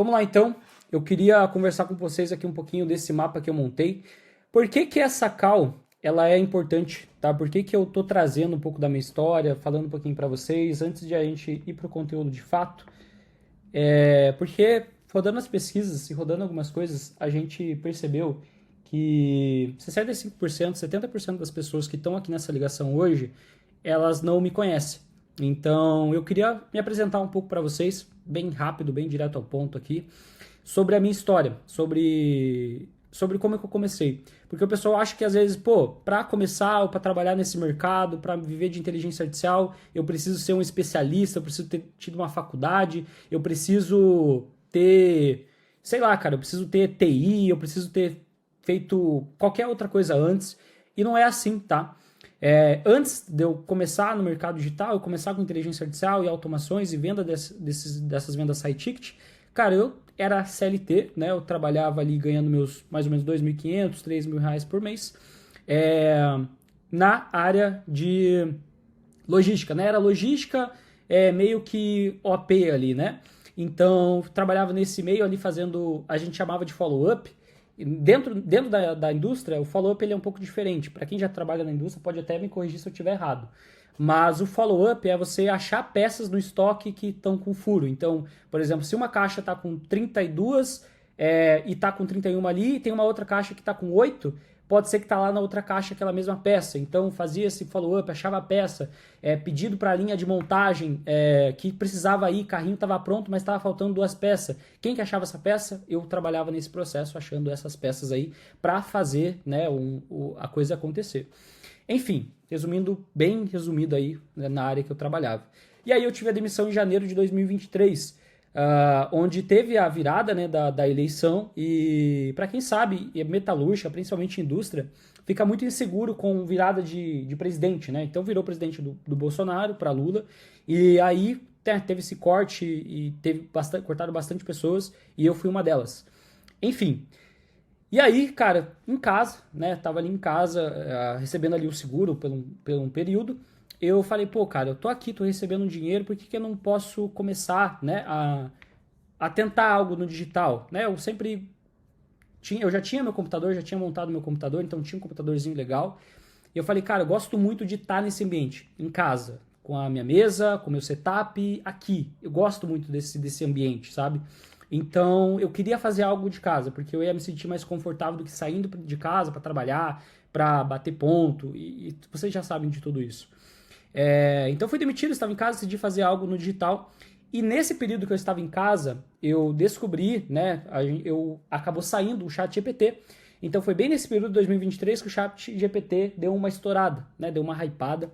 Vamos lá então, eu queria conversar com vocês aqui um pouquinho desse mapa que eu montei. Por que que essa call, ela é importante, tá? Por que que eu tô trazendo um pouco da minha história, falando um pouquinho para vocês, antes de a gente ir pro conteúdo de fato? Porque rodando as pesquisas e rodando algumas coisas, a gente percebeu que 65%, 70% das pessoas que estão aqui nessa ligação hoje, elas não me conhecem. Então, eu queria me apresentar um pouco para vocês, bem rápido, bem direto ao ponto aqui, sobre a minha história, sobre como é que eu comecei. Porque o pessoal acha que às vezes, pô, para começar ou para trabalhar nesse mercado, para viver de inteligência artificial, eu preciso ser um especialista, eu preciso ter tido uma faculdade, eu preciso ter, sei lá, cara, eu preciso ter TI, eu preciso ter feito qualquer outra coisa antes. E não é assim, tá? Antes de eu começar no mercado digital, eu começar com inteligência artificial e automações e venda dessas vendas high ticket, cara, eu era CLT, né? Eu trabalhava ali ganhando meus mais ou menos 2.500, 3.000 reais por mês, é, na área de logística, né? Era logística, meio que OP ali, né? Então, trabalhava nesse meio ali fazendo, a gente chamava de follow-up. Dentro da indústria, o follow-up ele é um pouco diferente. Para quem já trabalha na indústria, pode até me corrigir se eu estiver errado. Mas o follow-up é você achar peças no estoque que estão com furo. Então, por exemplo, se uma caixa está com 32 e está com 31 ali, e tem uma outra caixa que está com 8, pode ser que está lá na outra caixa aquela mesma peça. Então, fazia esse follow-up, achava a peça, pedido para a linha de montagem que precisava ir, carrinho estava pronto, mas estava faltando duas peças. Quem que achava essa peça? Eu trabalhava nesse processo achando essas peças aí para fazer, né, a coisa acontecer. Enfim, resumindo, bem resumido aí, né, na área que eu trabalhava. E aí eu tive a demissão em janeiro de 2023, onde teve a virada, né, da eleição e, para quem sabe, metalúrgica, principalmente indústria, fica muito inseguro com virada de presidente, né? Então virou presidente do Bolsonaro para Lula e aí teve esse corte e cortaram bastante pessoas e eu fui uma delas. Enfim, e aí, cara, em casa, né? Tava ali em casa, recebendo ali o seguro por um período. Eu falei, pô, cara, eu tô aqui, tô recebendo um dinheiro, por que que eu não posso começar, né, a tentar algo no digital, né? Eu já tinha meu computador, já tinha montado meu computador, então tinha um computadorzinho legal. E eu falei, cara, eu gosto muito de estar nesse ambiente, em casa, com a minha mesa, com o meu setup, aqui. Eu gosto muito desse ambiente, sabe? Então, eu queria fazer algo de casa, porque eu ia me sentir mais confortável do que saindo de casa para trabalhar, para bater ponto, e vocês já sabem de tudo isso. Então, fui demitido, estava em casa, decidi fazer algo no digital. E nesse período que eu estava em casa, eu descobri, né, eu acabou saindo o chat GPT. Então foi bem nesse período de 2023 que o chat GPT deu uma estourada, né, deu uma hypada.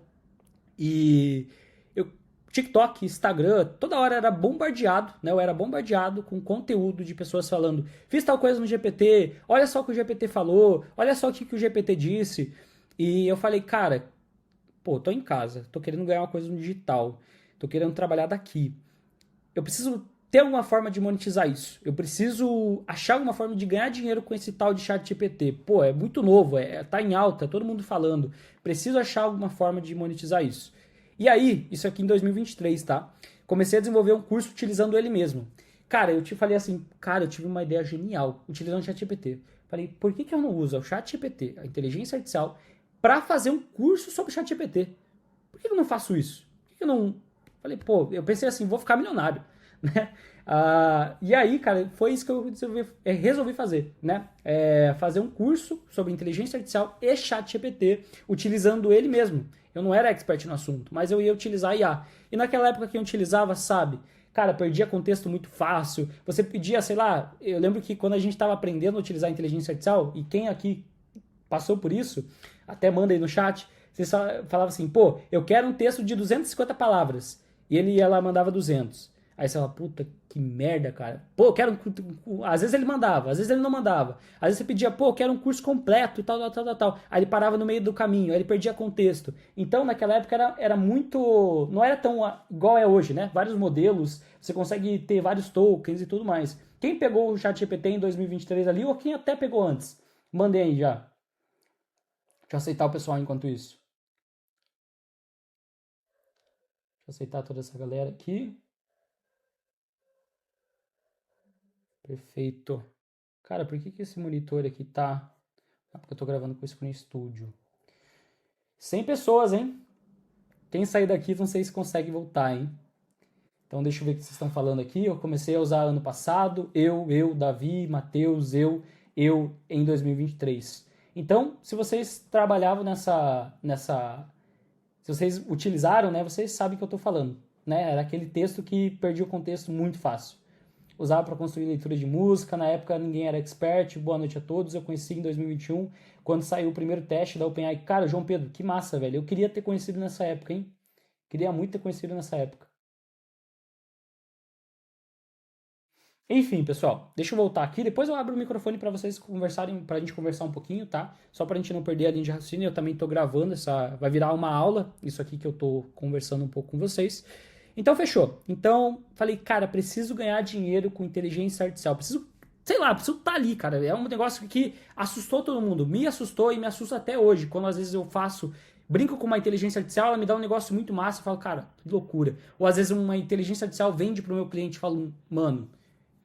E eu, TikTok, Instagram, toda hora era bombardeado, né, eu era bombardeado com conteúdo de pessoas falando, fiz tal coisa no GPT, olha só o que o GPT falou, olha só o que o GPT disse. E eu falei, cara, pô, tô em casa, tô querendo ganhar uma coisa no digital, tô querendo trabalhar daqui. Eu preciso ter alguma forma de monetizar isso. Eu preciso achar alguma forma de ganhar dinheiro com esse tal de chat GPT. Pô, é muito novo, tá em alta, todo mundo falando. Preciso achar alguma forma de monetizar isso. E aí, isso aqui em 2023, tá? Comecei a desenvolver um curso utilizando ele mesmo. Cara, eu te falei assim, cara, eu tive uma ideia genial utilizando o chat GPT. Falei, por que eu não uso o chat GPT, a inteligência artificial, para fazer um curso sobre o chat GPT? Por que eu não faço isso? Por que eu não. Falei, pô, eu pensei assim, vou ficar milionário, né? E aí, cara, foi isso que eu resolvi fazer, né? Fazer um curso sobre inteligência artificial e chat GPT, utilizando ele mesmo. Eu não era expert no assunto, mas eu ia utilizar a IA. E naquela época que eu utilizava, sabe? Cara, perdia contexto muito fácil. Você pedia, sei lá, eu lembro que quando a gente estava aprendendo a utilizar a inteligência artificial, e quem aqui passou por isso, até manda aí no chat, você só falava assim, pô, eu quero um texto de 250 palavras. E ela mandava 200. Aí você fala, puta, que merda, cara. Pô, eu quero Às vezes ele mandava, às vezes ele não mandava. Às vezes você pedia, pô, eu quero um curso completo, tal, tal, tal, tal, tal. Aí ele parava no meio do caminho, aí ele perdia contexto. Então, naquela época era muito... Não era tão igual é hoje, né? Vários modelos, você consegue ter vários tokens e tudo mais. Quem pegou o ChatGPT em 2023 ali, ou quem até pegou antes? Mandei aí já. Deixa eu aceitar o pessoal enquanto isso. Deixa eu aceitar toda essa galera aqui. Perfeito. Cara, por que que esse monitor aqui tá... Ah, porque eu tô gravando com isso no estúdio. 100 pessoas, hein? Quem sair daqui, não sei se consegue voltar, hein? Então, deixa eu ver o que vocês estão falando aqui. Eu comecei a usar ano passado, Davi, Matheus, eu em 2023. Então, se vocês trabalhavam se vocês utilizaram, né, vocês sabem o que eu estou falando, né? Era aquele texto que perdia o contexto muito fácil. Usava para construir leitura de música, na época ninguém era expert. Boa noite a todos. Eu conheci em 2021, quando saiu o primeiro teste da OpenAI. Cara, João Pedro, que massa, velho. Eu queria ter conhecido nessa época, hein? Queria muito ter conhecido nessa época. Enfim, pessoal, deixa eu voltar aqui. Depois eu abro o microfone para vocês conversarem, para a gente conversar um pouquinho, tá? Só para a gente não perder a linha de raciocínio. Eu também estou gravando essa, vai virar uma aula, isso aqui que eu estou conversando um pouco com vocês. Então, fechou. Então, falei, cara, preciso ganhar dinheiro com inteligência artificial. Preciso, sei lá, preciso estar ali, cara. É um negócio que assustou todo mundo. Me assustou e me assusta até hoje. Quando às vezes eu faço, brinco com uma inteligência artificial, ela me dá um negócio muito massa. Eu falo, cara, que loucura. Ou às vezes uma inteligência artificial vende para o meu cliente e falo, mano,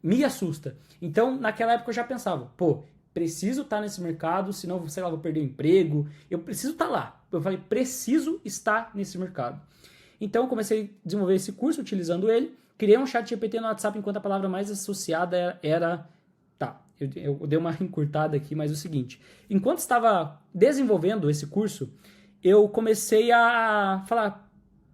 me assusta. Então, naquela época eu já pensava, pô, preciso estar nesse mercado, senão, sei lá, vou perder o emprego. Eu preciso estar lá. Eu falei, preciso estar nesse mercado. Então, eu comecei a desenvolver esse curso utilizando ele. Criei um chat GPT no WhatsApp, enquanto a palavra mais associada era... Tá, eu dei uma encurtada aqui, mas é o seguinte. Enquanto estava desenvolvendo esse curso, eu comecei a falar...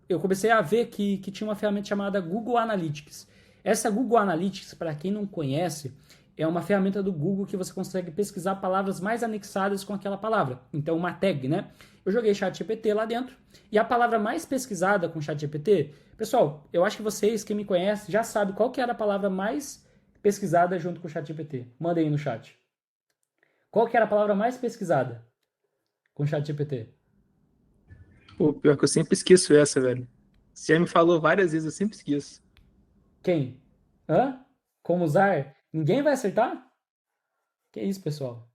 Eu comecei a ver que tinha uma ferramenta chamada Google Analytics. Essa Google Analytics, para quem não conhece, é uma ferramenta do Google que você consegue pesquisar palavras mais anexadas com aquela palavra. Então, uma tag, né? Eu joguei ChatGPT lá dentro e a palavra mais pesquisada com ChatGPT, pessoal, eu acho que vocês, quem me conhece, já sabe qual que era a palavra mais pesquisada junto com o ChatGPT. Manda aí no chat. Qual que era a palavra mais pesquisada com o ChatGPT? Pô, pior que eu sempre esqueço essa, velho. Você já me falou várias vezes, eu sempre esqueço. Quem? Hã? Como usar? Ninguém vai acertar? Que isso, pessoal?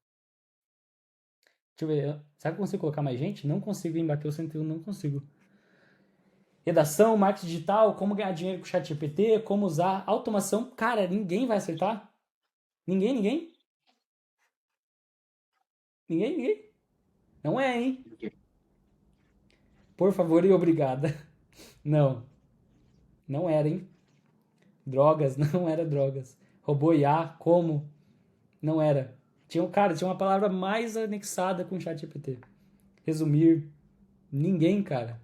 Deixa eu ver. Será que eu consigo colocar mais gente? Não consigo, hein? Bateu o 101, não consigo. Redação, marketing digital, como ganhar dinheiro com o ChatGPT, como usar automação. Cara, ninguém vai acertar? Ninguém, ninguém? Ninguém, ninguém? Não é, hein? Por favor e obrigada. Não, não era, hein? Drogas, não era drogas. Robô IA, como? Não era. Tinha uma palavra mais anexada com o ChatGPT. Resumir, ninguém, cara.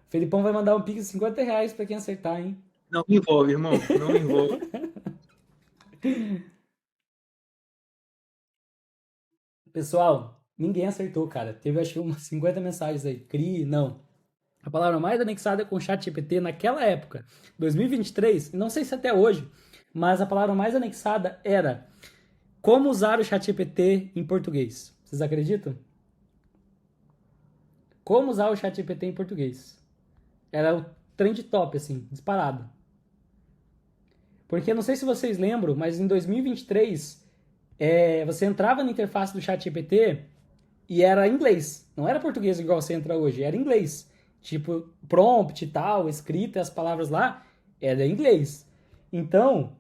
O Felipão vai mandar um pix de R$ 50 pra quem acertar, hein? Não me envolve, irmão. Não me envolve. Pessoal, ninguém acertou, cara. Teve acho que umas 50 mensagens aí. Crie, não. A palavra mais anexada com o ChatGPT naquela época, 2023, não sei se até hoje, mas a palavra mais anexada era como usar o ChatGPT em português. Vocês acreditam? Como usar o ChatGPT em português. Era o trend top, assim, disparado. Porque não sei se vocês lembram, mas em 2023, você entrava na interface do ChatGPT e era inglês. Não era português igual você entra hoje, era inglês. Tipo, prompt e tal, escrita, as palavras lá, era inglês. Então,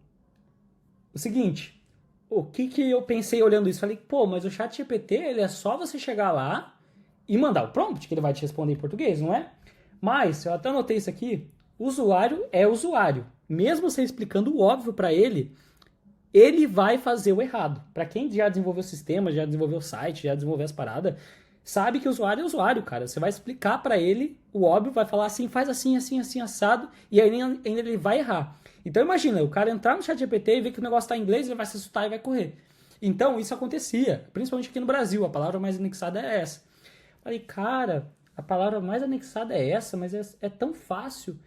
o seguinte, o que que eu pensei olhando isso? Falei, pô, mas o ChatGPT, ele é só você chegar lá e mandar o prompt, que ele vai te responder em português, não é? Mas, eu até anotei isso aqui, usuário é usuário. Mesmo você explicando o óbvio para ele vai fazer o errado. Para quem já desenvolveu o sistema, já desenvolveu o site, já desenvolveu as paradas, sabe que o usuário é usuário, cara. Você vai explicar para ele o óbvio, vai falar assim, faz assim, assim, assim, assado, e aí ainda ele vai errar. Então imagina, o cara entrar no chat GPT e ver que o negócio está em inglês, ele vai se assustar e vai correr. Então isso acontecia, principalmente aqui no Brasil. A palavra mais anexada é essa. Falei, cara, a palavra mais anexada é essa, mas é tão fácil.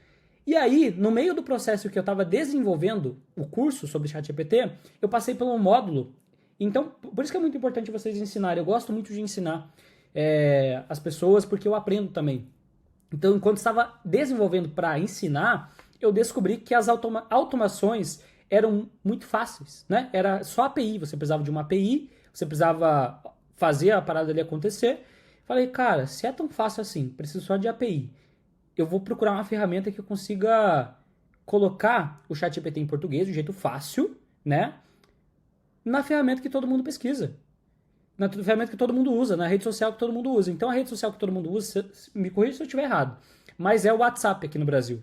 E aí, no meio do processo que eu estava desenvolvendo o curso sobre ChatGPT, eu passei por um módulo. Então, por isso que é muito importante vocês ensinarem. Eu gosto muito de ensinar as pessoas, porque eu aprendo também. Então, enquanto estava desenvolvendo para ensinar, eu descobri que as automações eram muito fáceis, né? Era só API, você precisava de uma API, você precisava fazer a parada ali acontecer. Falei, cara, se é tão fácil assim, preciso só de API, eu vou procurar uma ferramenta que eu consiga colocar o ChatGPT em português de um jeito fácil, né? Na ferramenta que todo mundo pesquisa. Na ferramenta que todo mundo usa, na rede social que todo mundo usa. Então a rede social que todo mundo usa, me corrija se eu estiver errado, mas é o WhatsApp aqui no Brasil.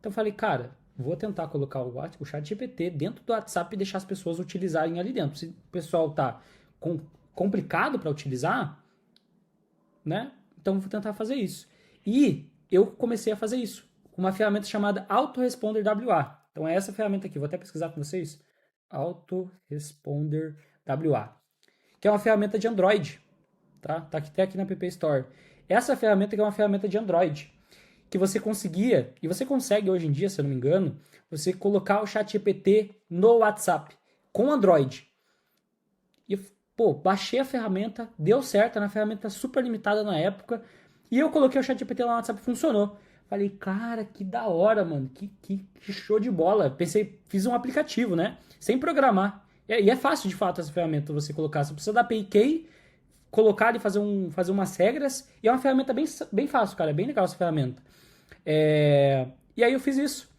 Então eu falei, cara, vou tentar colocar o ChatGPT dentro do WhatsApp e deixar as pessoas utilizarem ali dentro. Se o pessoal tá complicado para utilizar, né? Então eu vou tentar fazer isso. E eu comecei a fazer isso com uma ferramenta chamada Autoresponder WA. Então é essa ferramenta aqui, vou até pesquisar com vocês. Autoresponder WA, que é uma ferramenta de Android, tá? Tá até aqui na App Store. Essa ferramenta que é uma ferramenta de Android, que você conseguia, e você consegue hoje em dia, se eu não me engano, você colocar o ChatGPT no WhatsApp com Android. E eu, pô, baixei a ferramenta, deu certo, era uma ferramenta super limitada na época, e eu coloquei o ChatGPT lá no WhatsApp e funcionou. Falei, cara, que da hora, mano, que show de bola. Pensei, fiz um aplicativo, né? Sem programar. E é fácil, de fato, essa ferramenta você colocar. Você precisa da API Key, colocar e fazer umas regras, e é uma ferramenta bem fácil, cara, é bem legal essa ferramenta. E aí eu fiz isso.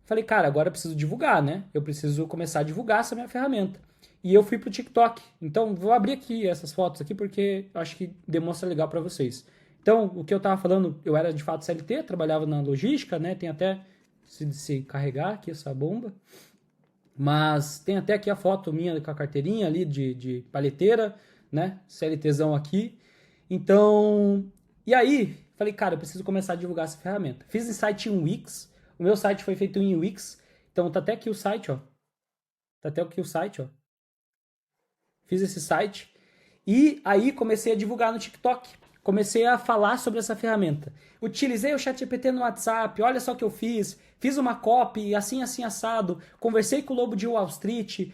Falei, cara, agora eu preciso divulgar, né? Eu preciso começar a divulgar essa minha ferramenta. E eu fui pro TikTok. Então, vou abrir aqui essas fotos aqui, porque eu acho que demonstra legal para vocês. Então, o que eu tava falando, eu era de fato CLT, trabalhava na logística, né? Tem até, se carregar aqui essa bomba, mas tem até aqui a foto minha com a carteirinha ali de paleteira, né? CLTzão aqui. Então, e aí, falei, cara, eu preciso começar a divulgar essa ferramenta. Fiz em site em Wix. O meu site foi feito em Wix. Então, tá até aqui o site, ó. Tá até aqui o site, ó. Fiz esse site. E aí comecei a divulgar no TikTok. Comecei a falar sobre essa ferramenta. Utilizei o ChatGPT no WhatsApp, olha só o que eu fiz. Fiz uma copy, assim, assim, assado. Conversei com o Lobo de Wall Street.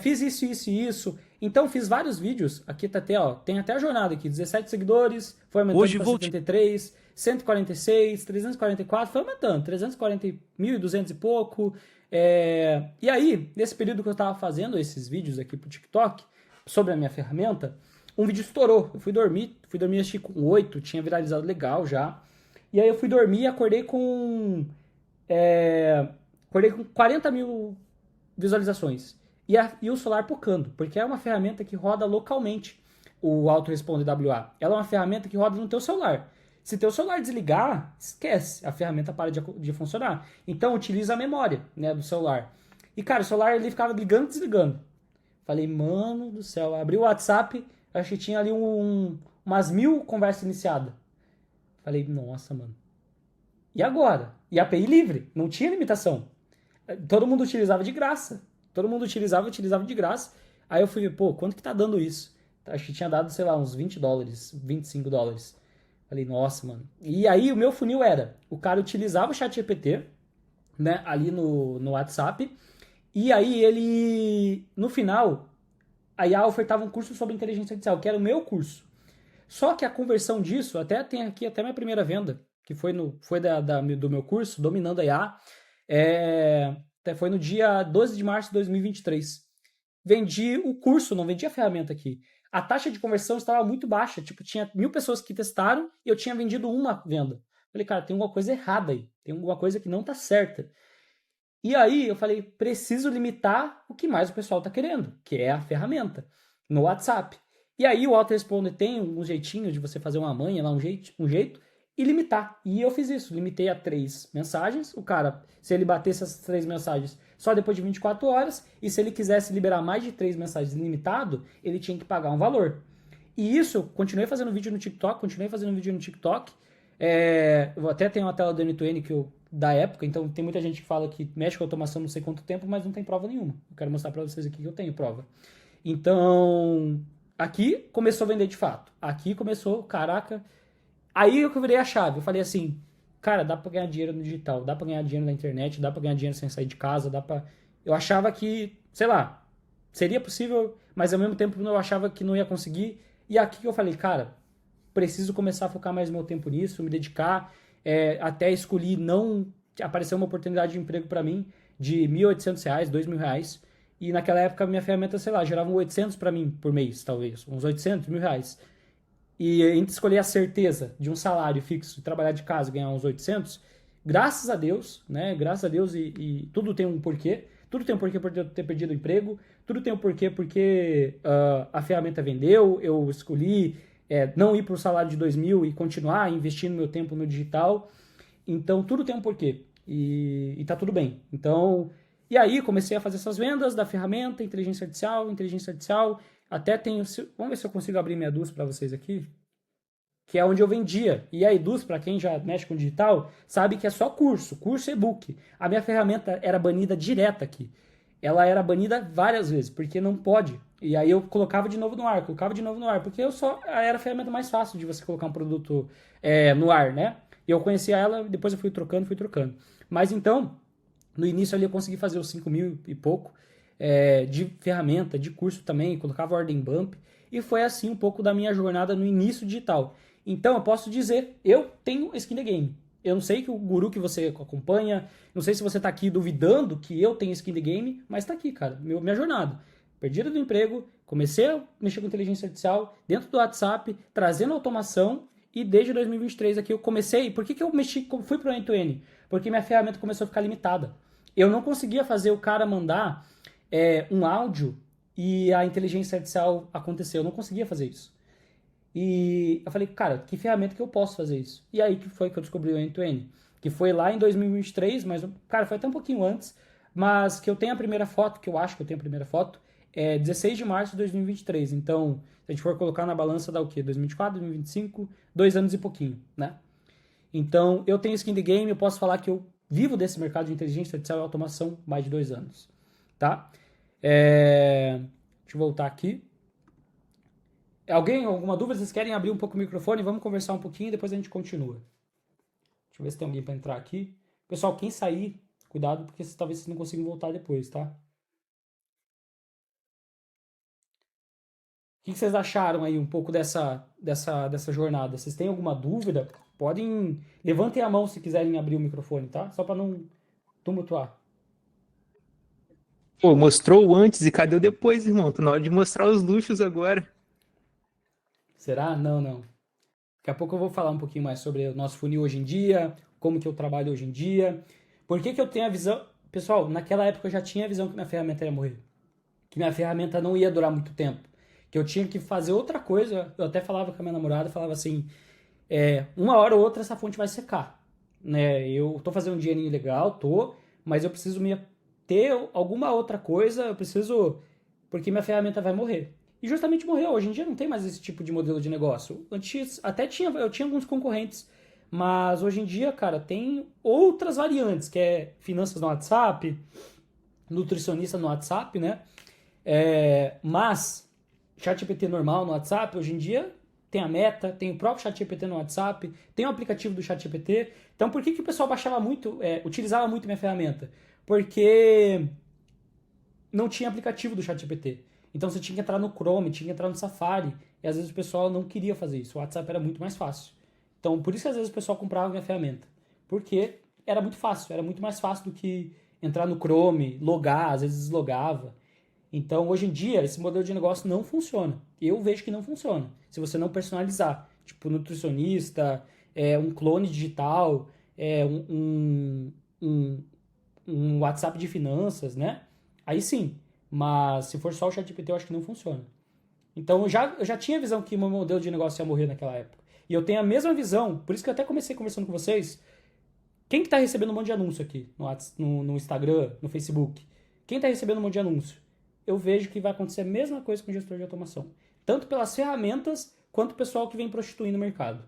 Fiz isso, isso e isso. Então, fiz vários vídeos. Aqui tá até, ó. Tem até a jornada aqui. 17 seguidores. Foi aumentando para 73. 146. 344. Foi aumentando. 340.200 e pouco. E aí, nesse período que eu tava fazendo esses vídeos aqui pro TikTok, sobre a minha ferramenta, um vídeo estourou. Eu fui dormir acho que com 8, tinha viralizado legal já. E aí eu fui dormir e acordei com 40 mil visualizações. E o celular pocando, porque é uma ferramenta que roda localmente o Autoresponder WA. Ela é uma ferramenta que roda no teu celular. Se teu celular desligar, esquece, a ferramenta para de funcionar. Então utiliza a memória, né, do celular. E cara, o celular ele ficava ligando e desligando. Falei, mano do céu, abri o WhatsApp, acho que tinha ali umas 1000 conversas iniciadas. Falei, nossa, mano. E agora? E API livre, não tinha limitação. Todo mundo utilizava de graça. Todo mundo utilizava de graça. Aí eu fui, pô, quanto que tá dando isso? Acho que tinha dado, sei lá, uns $20, $25. Falei, nossa, mano. E aí o meu funil era, o cara utilizava o ChatGPT, né, ali no WhatsApp, e aí ele, no final, a IA ofertava um curso sobre inteligência artificial, que era o meu curso. Só que a conversão disso, até tem aqui até minha primeira venda, que foi do meu curso, Dominando a IA, até foi no dia 12 de março de 2023. Vendi o curso, não vendi a ferramenta aqui. A taxa de conversão estava muito baixa, tipo, tinha 1000 pessoas que testaram e eu tinha vendido uma venda. Falei, cara, tem alguma coisa errada aí, tem alguma coisa que não tá certa. E aí eu falei, preciso limitar o que mais o pessoal tá querendo, que é a ferramenta, no WhatsApp. E aí o autoresponder tem um jeitinho de você fazer uma manha lá, um jeito, e limitar. E eu fiz isso, limitei a 3 mensagens. O cara, se ele batesse essas 3 mensagens só depois de 24 horas, e se ele quisesse liberar mais de 3 mensagens ilimitado, ele tinha que pagar um valor. E isso, continuei fazendo vídeo no TikTok, eu até tenho uma tela do N2N da época, então tem muita gente que fala que mexe com automação não sei quanto tempo, mas não tem prova nenhuma. Eu quero mostrar pra vocês aqui que eu tenho prova. Então, aqui começou a vender de fato. Aqui começou, caraca. Aí eu virei a chave. Eu falei assim, cara, dá pra ganhar dinheiro no digital, dá pra ganhar dinheiro na internet, dá pra ganhar dinheiro sem sair de casa, Eu achava que, sei lá, seria possível, mas ao mesmo tempo eu achava que não ia conseguir. E aqui que eu falei, cara, preciso começar a focar mais meu tempo nisso, me dedicar, até escolhi não... Apareceu uma oportunidade de emprego pra mim de R$1.800, R$2.000. E naquela época a minha ferramenta, sei lá, gerava 800 pra mim por mês, talvez. Uns 800, R$1.000. E entre escolher a certeza de um salário fixo, trabalhar de casa e ganhar uns 800, graças a Deus, né? Graças a Deus e tudo tem um porquê. tudo tem um porquê por eu ter perdido o emprego, tudo tem um porquê porque a ferramenta vendeu, eu escolhi não ir para o salário de 2.000 e continuar investindo meu tempo no digital. Então, tudo tem um porquê. E tá tudo bem. Então, e aí comecei a fazer essas vendas da ferramenta, inteligência artificial, até tenho, vamos ver se eu consigo abrir minha Eduz para vocês aqui, que é onde eu vendia. E a Eduz, para quem já mexe com digital, sabe que é só curso e-book. A minha ferramenta era banida direta aqui. Ela era banida várias vezes, porque não pode. E aí eu colocava de novo no ar, porque era a ferramenta mais fácil de você colocar um produto no ar, né? E eu conhecia ela, depois eu fui trocando. Mas então, no início ali eu consegui fazer os 5.000 e pouco de ferramenta, de curso também, colocava ordem bump, e foi assim um pouco da minha jornada no início digital. Então eu posso dizer, eu tenho skin the game. Eu não sei que o guru que você acompanha, não sei se você tá aqui duvidando que eu tenho skin the game, mas tá aqui, cara, minha jornada. Perdida do emprego, comecei a mexer com inteligência artificial dentro do WhatsApp, trazendo automação, e desde 2023 aqui eu comecei. Por que eu fui pro end-to-end? Porque minha ferramenta começou a ficar limitada. Eu não conseguia fazer o cara mandar um áudio e a inteligência artificial acontecer. Eu não conseguia fazer isso. E eu falei, cara, que ferramenta que eu posso fazer isso? E aí que foi que eu descobri o end-to-end. Que foi lá em 2023, mas, cara, foi até um pouquinho antes, mas que eu tenho a primeira foto, que eu acho que eu tenho a primeira foto, 16 de março de 2023. Então, se a gente for colocar na balança, dá o quê? 2024, 2025, 2 anos e pouquinho, né? Então, eu tenho skin the game, eu posso falar que eu vivo desse mercado de inteligência artificial e automação mais de 2 anos, tá? Deixa eu voltar aqui. Alguém, alguma dúvida? Vocês querem abrir um pouco o microfone? Vamos conversar um pouquinho e depois a gente continua. Deixa eu ver se tem alguém para entrar aqui. Pessoal, quem sair, cuidado, porque talvez vocês não consigam voltar depois, tá? O que vocês acharam aí um pouco dessa jornada? Vocês têm alguma dúvida? Podem... Levantem a mão se quiserem abrir o microfone, tá? Só para não tumultuar. Pô, mostrou o antes e cadê o depois, irmão? Tá na hora de mostrar os luxos agora. Será? Não, não. Daqui a pouco eu vou falar um pouquinho mais sobre o nosso funil hoje em dia, como que eu trabalho hoje em dia. Por que que eu tenho a visão... Pessoal, naquela época eu já tinha a visão que minha ferramenta ia morrer. Que minha ferramenta não ia durar muito tempo. Que eu tinha que fazer outra coisa. Eu até falava com a minha namorada, falava assim, uma hora ou outra essa fonte vai secar. Né? Eu tô fazendo um dinheirinho legal, mas eu preciso ter alguma outra coisa, eu preciso... Porque minha ferramenta vai morrer. E justamente morreu. Hoje em dia não tem mais esse tipo de modelo de negócio. Antes até eu tinha alguns concorrentes, mas hoje em dia, cara, tem outras variantes, que é finanças no WhatsApp, nutricionista no WhatsApp, né? Mas ChatGPT normal no WhatsApp, hoje em dia tem a Meta, tem o próprio ChatGPT no WhatsApp, tem o aplicativo do ChatGPT. Então por que o pessoal baixava muito, utilizava muito minha ferramenta? Porque não tinha aplicativo do ChatGPT. Então você tinha que entrar no Chrome, tinha que entrar no Safari, e às vezes o pessoal não queria fazer isso. O WhatsApp era muito mais fácil. Então por isso que às vezes o pessoal comprava minha ferramenta. Porque era muito fácil, era muito mais fácil do que entrar no Chrome, logar, às vezes deslogava. Então hoje em dia esse modelo de negócio não funciona. Eu vejo que não funciona. Se você não personalizar, tipo nutricionista, um clone digital, um WhatsApp de finanças, né? Aí sim. Mas se for só o ChatGPT, eu acho que não funciona. Então eu já tinha a visão que o meu modelo de negócio ia morrer naquela época. E eu tenho a mesma visão, por isso que eu até comecei conversando com vocês. Quem que tá recebendo um monte de anúncio aqui no Instagram, no Facebook? Quem tá recebendo um monte de anúncio? Eu vejo que vai acontecer a mesma coisa com o gestor de automação. Tanto pelas ferramentas, quanto o pessoal que vem prostituindo o mercado.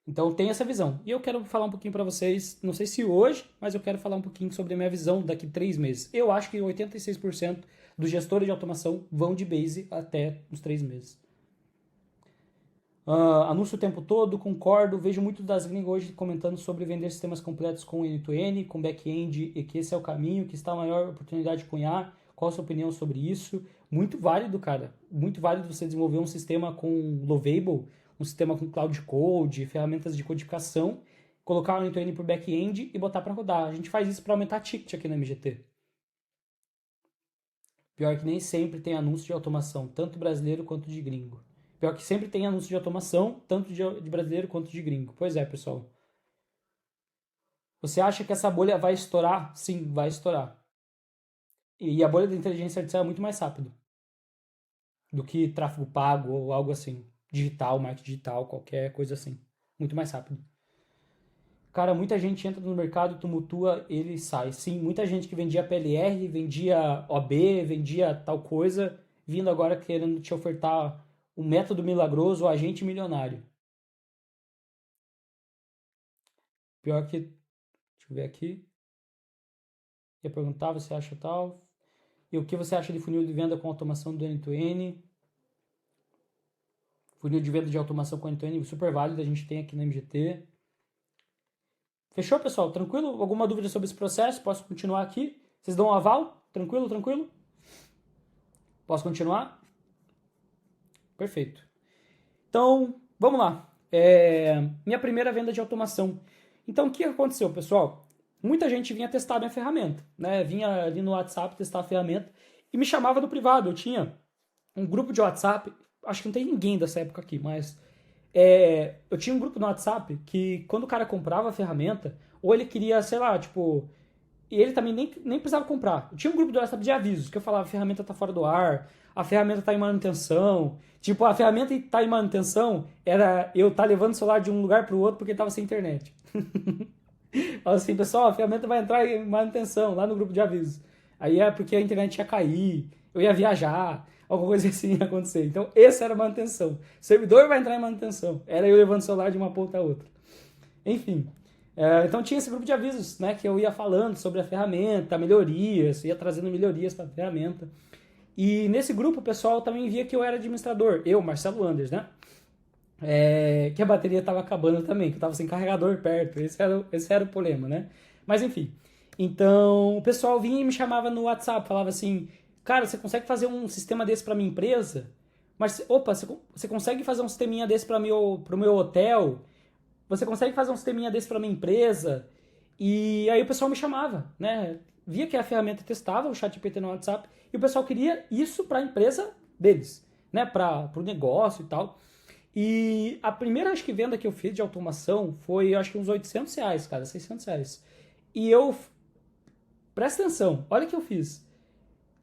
Então tem essa visão. E eu quero falar um pouquinho para vocês, não sei se hoje, mas eu quero falar um pouquinho sobre a minha visão daqui a 3 meses. Eu acho que 86% dos gestores de automação vão de base até os 3 meses. Anúncio o tempo todo, concordo. Vejo muito das gringas hoje comentando sobre vender sistemas completos com end-to-end, com back-end, e que esse é o caminho, que está a maior oportunidade de cunhar. Qual a sua opinião sobre isso? Muito válido, cara. Muito válido você desenvolver um sistema com Lovable, um sistema com Cloud Code, ferramentas de codificação, colocar o end-to-end por back-end e botar para rodar. A gente faz isso para aumentar ticket aqui na MGT. Pior que nem sempre tem anúncio de automação, tanto brasileiro quanto de gringo. Pior que sempre tem anúncio de automação, tanto de brasileiro quanto de gringo. Pois é, pessoal. Você acha que essa bolha vai estourar? Sim, vai estourar. E a bolha da inteligência artificial é muito mais rápido do que tráfego pago ou algo assim. Digital, marketing digital, qualquer coisa assim. Muito mais rápido. Cara, muita gente entra no mercado, tumultua, ele sai. Sim, muita gente que vendia PLR, vendia OB, vendia tal coisa, vindo agora querendo te ofertar o método milagroso, o agente milionário. Pior que, deixa eu ver aqui, ia perguntar, você acha tal? E o que você acha de funil de venda com automação do N2N? Funil de venda de automação com N2N, super válido, a gente tem aqui na MGT. Fechou, pessoal? Tranquilo? Alguma dúvida sobre esse processo? Posso continuar aqui? Vocês dão um aval? Tranquilo, tranquilo? Posso continuar? Perfeito. Então, vamos lá. Minha primeira venda de automação. Então, o que aconteceu, pessoal? Muita gente vinha testar a minha ferramenta, né? Vinha ali no WhatsApp testar a ferramenta e me chamava no privado. Eu tinha um grupo de WhatsApp, acho que não tem ninguém dessa época aqui, mas eu tinha um grupo no WhatsApp que quando o cara comprava a ferramenta, ou ele queria, sei lá, tipo, e ele também nem precisava comprar. Eu tinha um grupo do WhatsApp de avisos, que eu falava, a ferramenta tá fora do ar, a ferramenta tá em manutenção. Tipo, a ferramenta tá em manutenção era eu tá levando o celular de um lugar pro outro porque tava sem internet. Fala assim, pessoal, a ferramenta vai entrar em manutenção lá no grupo de avisos. Aí é porque a internet ia cair, eu ia viajar, alguma coisa assim ia acontecer. Então, essa era a manutenção. O servidor vai entrar em manutenção. Era eu levando o celular de uma ponta a outra. Enfim. Então tinha esse grupo de avisos, né, que eu ia falando sobre a ferramenta, melhorias, ia trazendo melhorias para a ferramenta. E nesse grupo o pessoal também via que eu era administrador, eu, Marcelo Anders, né? Que a bateria estava acabando também, que eu estava sem carregador perto, esse era o problema, né? Mas enfim, então o pessoal vinha e me chamava no WhatsApp, falava assim, cara, você consegue fazer um sistema desse para minha empresa? Mas, opa, você consegue fazer um sisteminha desse para o meu hotel? Você consegue fazer um sisteminha desse para minha empresa? E aí o pessoal me chamava, né? Via que a ferramenta testava o ChatGPT no WhatsApp e o pessoal queria isso para a empresa deles, né? Para o negócio e tal. E a primeira, acho que, venda que eu fiz de automação foi, acho que uns R$ 800, cara, R$ 600. E eu, presta atenção, olha o que eu fiz.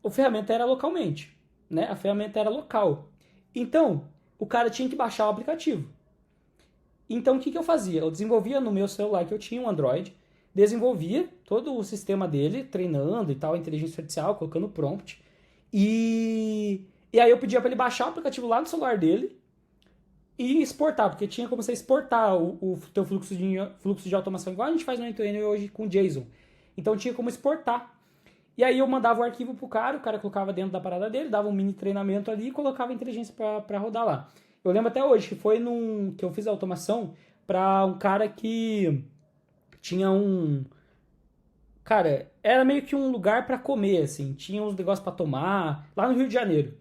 A ferramenta era localmente, né? A ferramenta era local. Então, o cara tinha que baixar o aplicativo. Então, o que eu fazia? Eu desenvolvia no meu celular, que eu tinha um Android, desenvolvia todo o sistema dele, treinando e tal, a inteligência artificial, colocando prompt. E aí eu pedia para ele baixar o aplicativo lá no celular dele e exportar, porque tinha como você exportar o teu fluxo de automação, igual a gente faz no N2N hoje com JSON. Então tinha como exportar. E aí eu mandava o arquivo pro cara, o cara colocava dentro da parada dele, dava um mini treinamento ali e colocava a inteligência para rodar lá. Eu lembro até hoje que foi que eu fiz a automação para um cara que tinha um... Cara, era meio que um lugar para comer, assim. Tinha uns negócios para tomar, lá no Rio de Janeiro.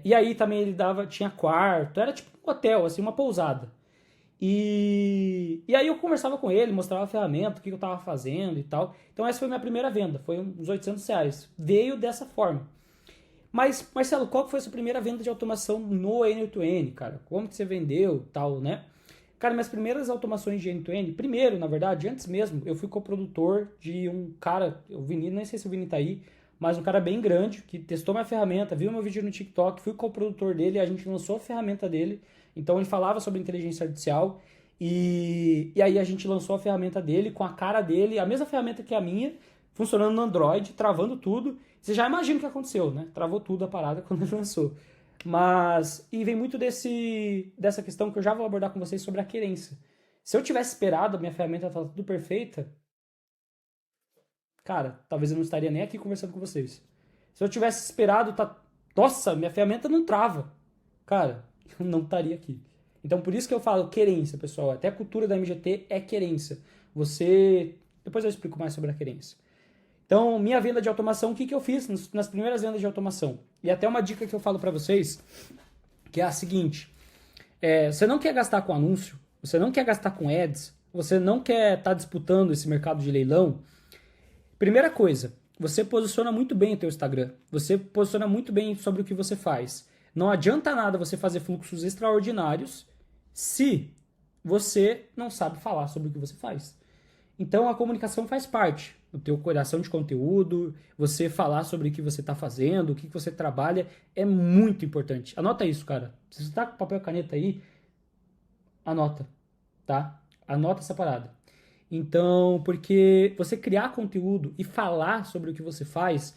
E aí também ele tinha quarto, era tipo um hotel, assim, uma pousada. E aí eu conversava com ele, mostrava a ferramenta, o que eu tava fazendo e tal. Então essa foi a minha primeira venda, foi uns R$ 800. Veio dessa forma. Mas, Marcelo, qual que foi a sua primeira venda de automação no N2N, cara? Como que você vendeu tal, né? Cara, minhas primeiras automações de N2N, primeiro, na verdade, antes mesmo, eu fui coprodutor de um cara, o Vini, nem sei se o Vini tá aí, mas um cara bem grande, que testou minha ferramenta, viu meu vídeo no TikTok, fui coprodutor dele, a gente lançou a ferramenta dele, então ele falava sobre inteligência artificial, e aí a gente lançou a ferramenta dele com a cara dele, a mesma ferramenta que a minha, funcionando no Android, travando tudo. Você já imagina o que aconteceu, né? Travou tudo a parada quando ele lançou. Mas, e vem muito dessa questão que eu já vou abordar com vocês sobre a querência. Se eu tivesse esperado, a minha ferramenta tá tudo perfeita, cara, talvez eu não estaria nem aqui conversando com vocês. Se eu tivesse esperado, nossa, minha ferramenta não trava. Cara, eu não estaria aqui. Então, por isso que eu falo querência, pessoal. Até a cultura da MGT é querência. Depois eu explico mais sobre a querência. Então, minha venda de automação, o que eu fiz nas primeiras vendas de automação? E até uma dica que eu falo para vocês, que é a seguinte. Você não quer gastar com anúncio, você não quer gastar com ads, você não quer estar disputando esse mercado de leilão. Primeira coisa, você posiciona muito bem o teu Instagram. Você posiciona muito bem sobre o que você faz. Não adianta nada você fazer fluxos extraordinários se você não sabe falar sobre o que você faz. Então a comunicação faz parte do teu coração de conteúdo, você falar sobre o que você está fazendo, o que você trabalha, é muito importante. Anota isso, cara. Se você está com papel e caneta aí, anota, tá? Anota essa parada. Então, porque você criar conteúdo e falar sobre o que você faz,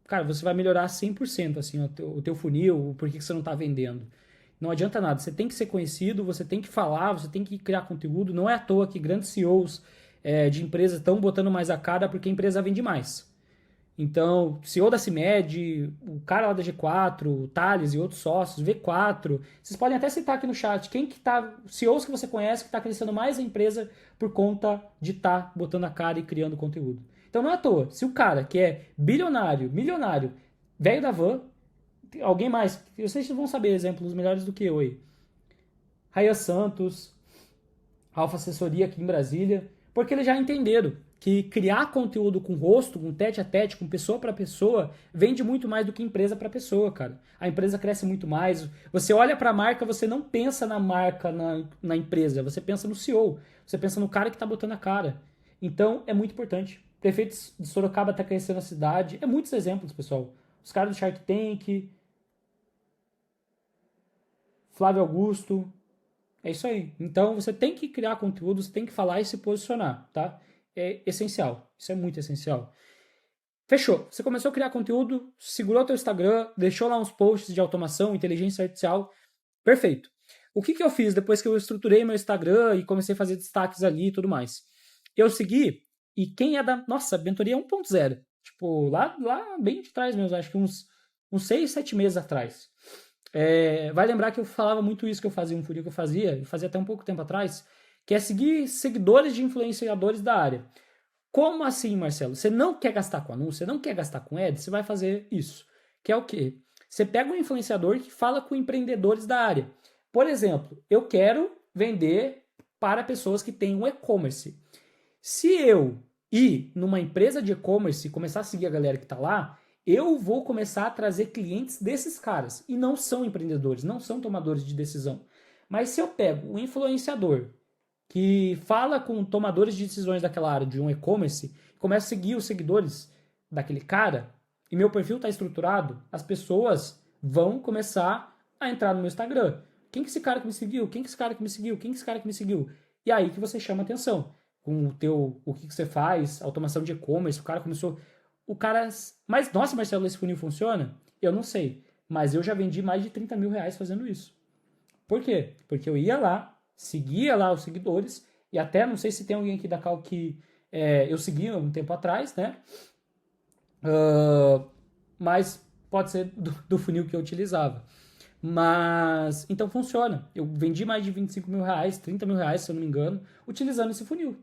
cara, você vai melhorar 100% assim, o teu funil, o porquê que você não está vendendo. Não adianta nada, você tem que ser conhecido, você tem que falar, você tem que criar conteúdo. Não é à toa que grandes CEOs de empresas estão botando mais a cara porque a empresa vende mais. Então, CEO da CIMED, o cara lá da G4, o Thales e outros sócios, V4, vocês podem até citar aqui no chat quem que tá, CEOs que você conhece que está crescendo mais a empresa por conta de estar botando a cara e criando conteúdo. Então não é à toa, se o cara que é bilionário, milionário, velho da van, alguém mais, vocês vão saber exemplos melhores do que eu aí. Raia Santos, Alfa Assessoria aqui em Brasília, porque eles já entenderam que criar conteúdo com rosto, com tete a tete, com pessoa para pessoa, vende muito mais do que empresa para pessoa, cara. A empresa cresce muito mais. Você olha para a marca, você não pensa na marca, na empresa, você pensa no CEO, você pensa no cara que tá botando a cara. Então, é muito importante. O prefeito de Sorocaba tá crescendo a cidade. É muitos exemplos, pessoal. Os caras do Shark Tank, Flávio Augusto, é isso aí. Então você tem que criar conteúdo, você tem que falar e se posicionar, tá? É essencial. Isso é muito essencial. Fechou. Você começou a criar conteúdo, segurou teu Instagram, deixou lá uns posts de automação, inteligência artificial. Perfeito. O que eu fiz depois que eu estruturei meu Instagram e comecei a fazer destaques ali e tudo mais? Eu segui, e quem é da... Nossa, mentoria 1.0. Tipo, lá bem de trás mesmo, acho que uns 6, 7 meses atrás. Vai lembrar que eu falava muito isso que eu fazia, um funil que eu fazia até um pouco tempo atrás, que é seguir seguidores de influenciadores da área. Como assim, Marcelo? Você não quer gastar com anúncio, você não quer gastar com ads, você vai fazer isso. Que é o quê? Você pega um influenciador que fala com empreendedores da área. Por exemplo, eu quero vender para pessoas que têm um e-commerce. Se eu ir numa empresa de e-commerce e começar a seguir a galera que está lá, eu vou começar a trazer clientes desses caras. E não são empreendedores, não são tomadores de decisão. Mas se eu pego um influenciador que fala com tomadores de decisões daquela área de um e-commerce, começa a seguir os seguidores daquele cara, e meu perfil está estruturado, as pessoas vão começar a entrar no meu Instagram. Quem que esse cara que me seguiu? Quem que esse cara que me seguiu? Quem que esse cara que me seguiu? E aí que você chama atenção. Com o que você faz, automação de e-commerce, o cara começou... Mas, nossa, Marcelo, esse funil funciona? Eu não sei. Mas eu já vendi mais de 30 mil reais fazendo isso. Por quê? Porque eu ia lá, seguia lá os seguidores, e até, não sei se tem alguém aqui da Cal que eu segui um tempo atrás, né? Mas pode ser do funil que eu utilizava. Mas, então funciona. Eu vendi mais de 25 mil reais, 30 mil reais, se eu não me engano, utilizando esse funil.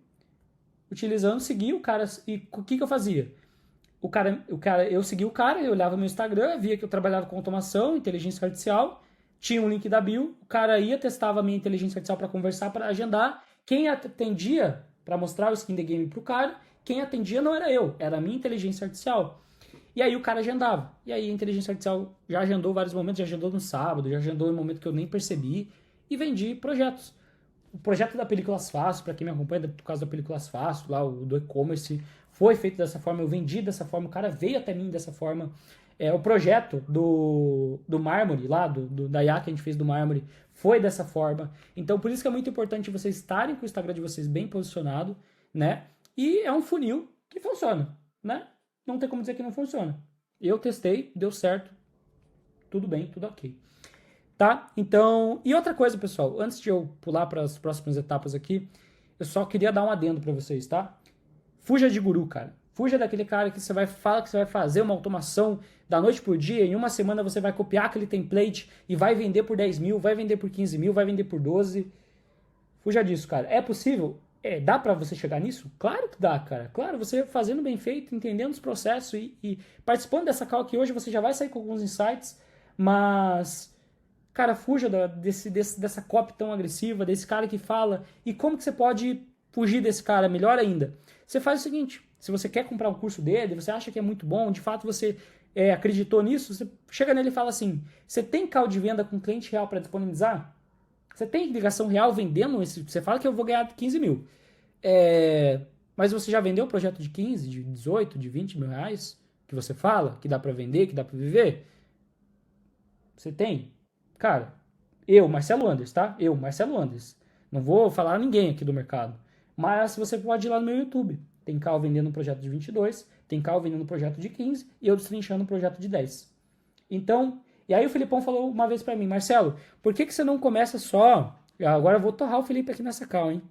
Segui o cara, e o que eu fazia? Eu segui o cara, eu olhava meu Instagram, via que eu trabalhava com automação, inteligência artificial, tinha um link da bio, o cara ia, testava a minha inteligência artificial para conversar, para agendar. Quem atendia, para mostrar o skin the game pro cara, quem atendia não era eu, era a minha inteligência artificial. E aí o cara agendava. E aí a inteligência artificial já agendou vários momentos, já agendou no sábado, já agendou em um momento que eu nem percebi, e vendi projetos. O projeto da Películas Fácil, para quem me acompanha, por causa da Películas Fácil, lá, o do e-commerce, foi feito dessa forma, eu vendi dessa forma, o cara veio até mim dessa forma. O projeto do mármore, lá, da IA que a gente fez do mármore, foi dessa forma. Então, por isso que é muito importante vocês estarem com o Instagram de vocês bem posicionado, né? E é um funil que funciona, né? Não tem como dizer que não funciona. Eu testei, deu certo, tudo bem, tudo ok. Tá? Então, e outra coisa, pessoal, antes de eu pular para as próximas etapas aqui, eu só queria dar um adendo para vocês, tá? Fuja de guru, cara. Fuja daquele cara que fala que você vai fazer uma automação da noite por dia, em uma semana você vai copiar aquele template e vai vender por 10 mil, vai vender por 15 mil, vai vender por 12. Fuja disso, cara. É possível? Dá pra você chegar nisso? Claro que dá, cara. Claro, você fazendo bem feito, entendendo os processos e participando dessa call aqui hoje, você já vai sair com alguns insights, mas... Cara, fuja dessa copy tão agressiva, desse cara que fala. E como que você pode fugir desse cara? Melhor ainda, você faz o seguinte, se você quer comprar um curso dele, você acha que é muito bom, de fato você acreditou nisso, você chega nele e fala assim, você tem call de venda com cliente real para disponibilizar? Você tem ligação real vendendo esse? Você fala que eu vou ganhar 15 mil. Mas você já vendeu o projeto de 15, de 18, de 20 mil reais? Que você fala, que dá para vender, que dá para viver? Você tem? Cara, eu, Marcelo Anders, tá? Eu, Marcelo Anders. Não vou falar a ninguém aqui do mercado. Mas você pode ir lá no meu YouTube. Tem Cal vendendo um projeto de 22, tem Cal vendendo um projeto de 15 e eu destrinchando um projeto de 10. Então, e aí o Filipão falou uma vez pra mim, Marcelo, por que você não começa só... Agora eu vou torrar o Felipe aqui nessa Cal, hein?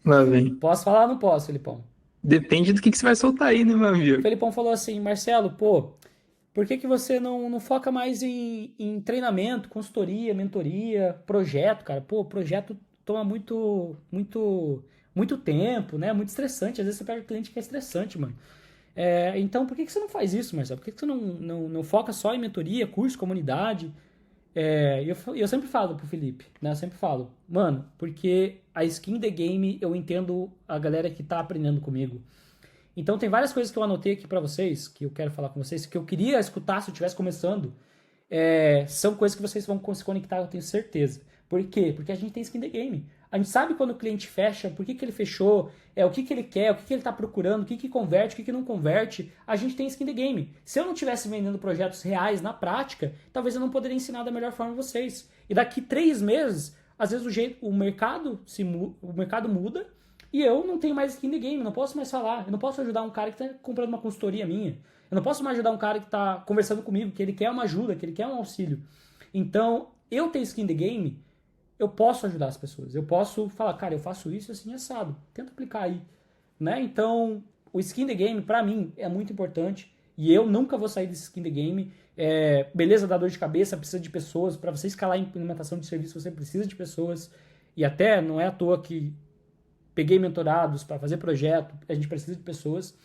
Lá vem. Posso falar ou não posso, Filipão? Depende do que você vai soltar aí, né, meu O amigo? Felipão falou assim, Marcelo, pô, por que você não foca mais em treinamento, consultoria, mentoria, projeto, cara? Pô, projeto toma muito tempo, né? Muito estressante. Às vezes você pega um cliente que é estressante, mano. Então, por que você não faz isso, Marcelo? Por que você não foca só em mentoria, curso, comunidade? Eu sempre falo pro Felipe, né? Eu sempre falo, mano, porque a skin the game eu entendo a galera que tá aprendendo comigo. Então tem várias coisas que eu anotei aqui pra vocês, que eu quero falar com vocês, que eu queria escutar se eu estivesse começando. São coisas que vocês vão se conectar, eu tenho certeza. Por quê? Porque a gente tem skin the game. A gente sabe quando o cliente fecha, por que ele fechou, o que ele quer, o que ele está procurando, o que converte, o que não converte. A gente tem skin the game. Se eu não estivesse vendendo projetos reais na prática, talvez eu não poderia ensinar da melhor forma vocês. E daqui 3 meses, às vezes o mercado muda e eu não tenho mais skin the game, não posso mais falar. Eu não posso ajudar um cara que está comprando uma consultoria minha. Eu não posso mais ajudar um cara que está conversando comigo, que ele quer uma ajuda, que ele quer um auxílio. Então, eu tenho skin the game, eu posso ajudar as pessoas. Eu posso falar, cara, eu faço isso assim assado. Tenta aplicar aí. Né? Então, o skin the game, pra mim, é muito importante. E eu nunca vou sair desse skin the game. Beleza, dá dor de cabeça, precisa de pessoas. Para você escalar a implementação de serviço, você precisa de pessoas. E até não é à toa que peguei mentorados para fazer projeto. A gente precisa de pessoas.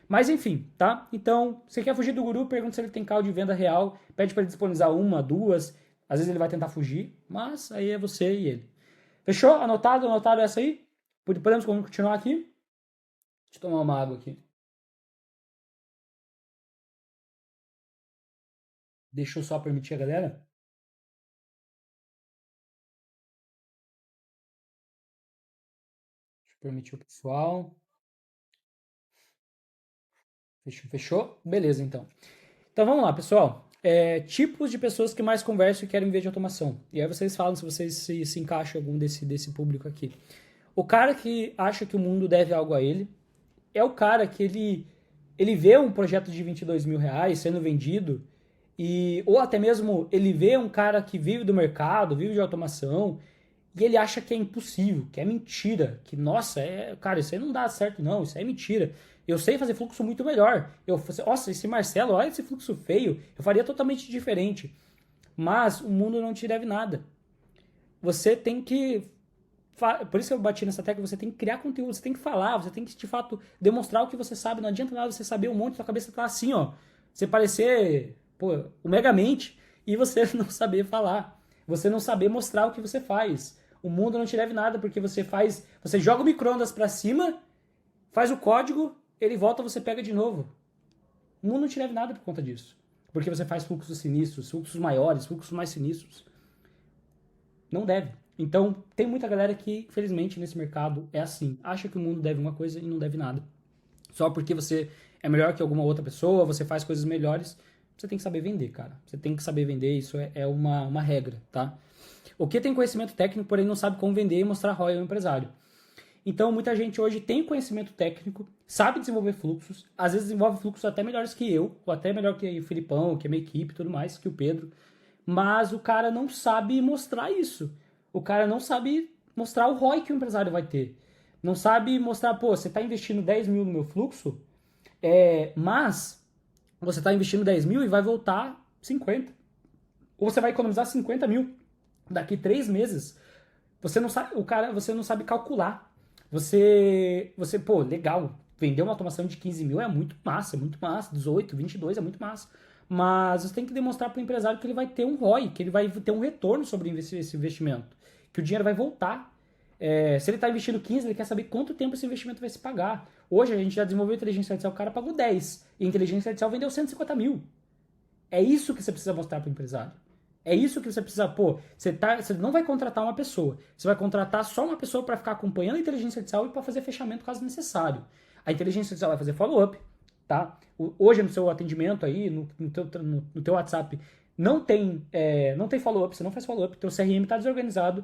Mas enfim, tá? Então, você quer fugir do guru, pergunta se ele tem call de venda real. Pede para ele disponibilizar uma, duas. Às vezes ele vai tentar fugir, mas aí é você e ele. Fechou? Anotado essa aí? Podemos continuar aqui? Deixa eu tomar uma água aqui. Deixa eu só permitir a galera. Deixa eu permitir o pessoal. Fechou? Beleza, então. Então vamos lá, pessoal. Tipos de pessoas que mais conversam e querem ver de automação. E aí vocês falam se vocês se encaixam em algum desse público aqui. O cara que acha que o mundo deve algo a ele é o cara que ele vê um projeto de 22 mil reais sendo vendido ou até mesmo ele vê um cara que vive do mercado, vive de automação e ele acha que é impossível, que é mentira, que nossa, cara, isso aí não dá certo não, isso aí é mentira. Eu sei fazer fluxo muito melhor. Nossa, esse Marcelo, olha esse fluxo feio, eu faria totalmente diferente. Mas o mundo não te deve nada. Você tem que por isso que eu bati nessa tecla, você tem que criar conteúdo, você tem que falar, você tem que, de fato, demonstrar o que você sabe. Não adianta nada você saber um monte, sua cabeça tá assim, ó. Você parecer, o Megamente e você não saber falar. Você não saber mostrar o que você faz. O mundo não te deve nada, porque você joga o micro-ondas pra cima, faz o código, ele volta, você pega de novo. O mundo não te deve nada por conta disso. Porque você faz fluxos sinistros, fluxos maiores, fluxos mais sinistros. Não deve. Então, tem muita galera que, infelizmente, nesse mercado é assim. Acha que o mundo deve uma coisa e não deve nada. Só porque você é melhor que alguma outra pessoa, você faz coisas melhores, você tem que saber vender, cara. Você tem que saber vender, isso é uma regra, tá? O que tem conhecimento técnico, porém não sabe como vender e mostrar ROI ao empresário. Então, muita gente hoje tem conhecimento técnico, sabe desenvolver fluxos, às vezes desenvolve fluxos até melhores que eu, ou até melhor que o Filipão, que é minha equipe e tudo mais, que o Pedro, mas o cara não sabe mostrar isso. O cara não sabe mostrar o ROI que o empresário vai ter. Não sabe mostrar, você está investindo 10 mil no meu fluxo, mas você está investindo 10 mil e vai voltar 50. Ou você vai economizar 50 mil daqui 3 meses. Você não sabe, você não sabe calcular. Legal, vender uma automação de 15 mil é muito massa, 18, 22 é muito massa. Mas você tem que demonstrar para o empresário que ele vai ter um ROI, que ele vai ter um retorno sobre esse investimento, que o dinheiro vai voltar. Se ele está investindo 15, ele quer saber quanto tempo esse investimento vai se pagar. Hoje a gente já desenvolveu inteligência artificial, o cara pagou 10, e a inteligência artificial vendeu 150 mil. É isso que você precisa mostrar para o empresário. É isso que você precisa, pô, você não vai contratar uma pessoa, você vai contratar só uma pessoa para ficar acompanhando a inteligência artificial e para fazer fechamento caso necessário. A inteligência artificial vai fazer follow-up, tá? Hoje no seu atendimento aí, no teu WhatsApp, não tem follow-up, você não faz follow-up, teu CRM está desorganizado,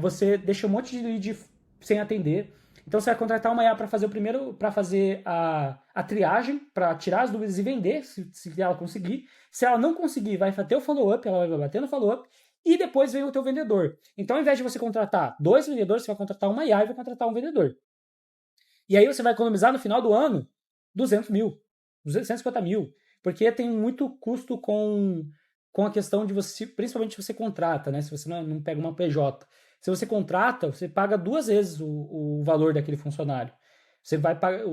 você deixa um monte de lead sem atender. Então você vai contratar uma IA para fazer para fazer a triagem, para tirar as dúvidas e vender, se ela conseguir. Se ela não conseguir, vai ter o follow-up, ela vai bater no follow-up, e depois vem o teu vendedor. Então, ao invés de você contratar 2 vendedores, você vai contratar uma IA e vai contratar um vendedor. E aí você vai economizar no final do ano 200 mil, 250 mil, porque tem muito custo com a questão de você, principalmente se você contrata, né? Se você não pega uma PJ. Se você contrata, você paga 2 vezes o valor daquele funcionário. Você vai pagar,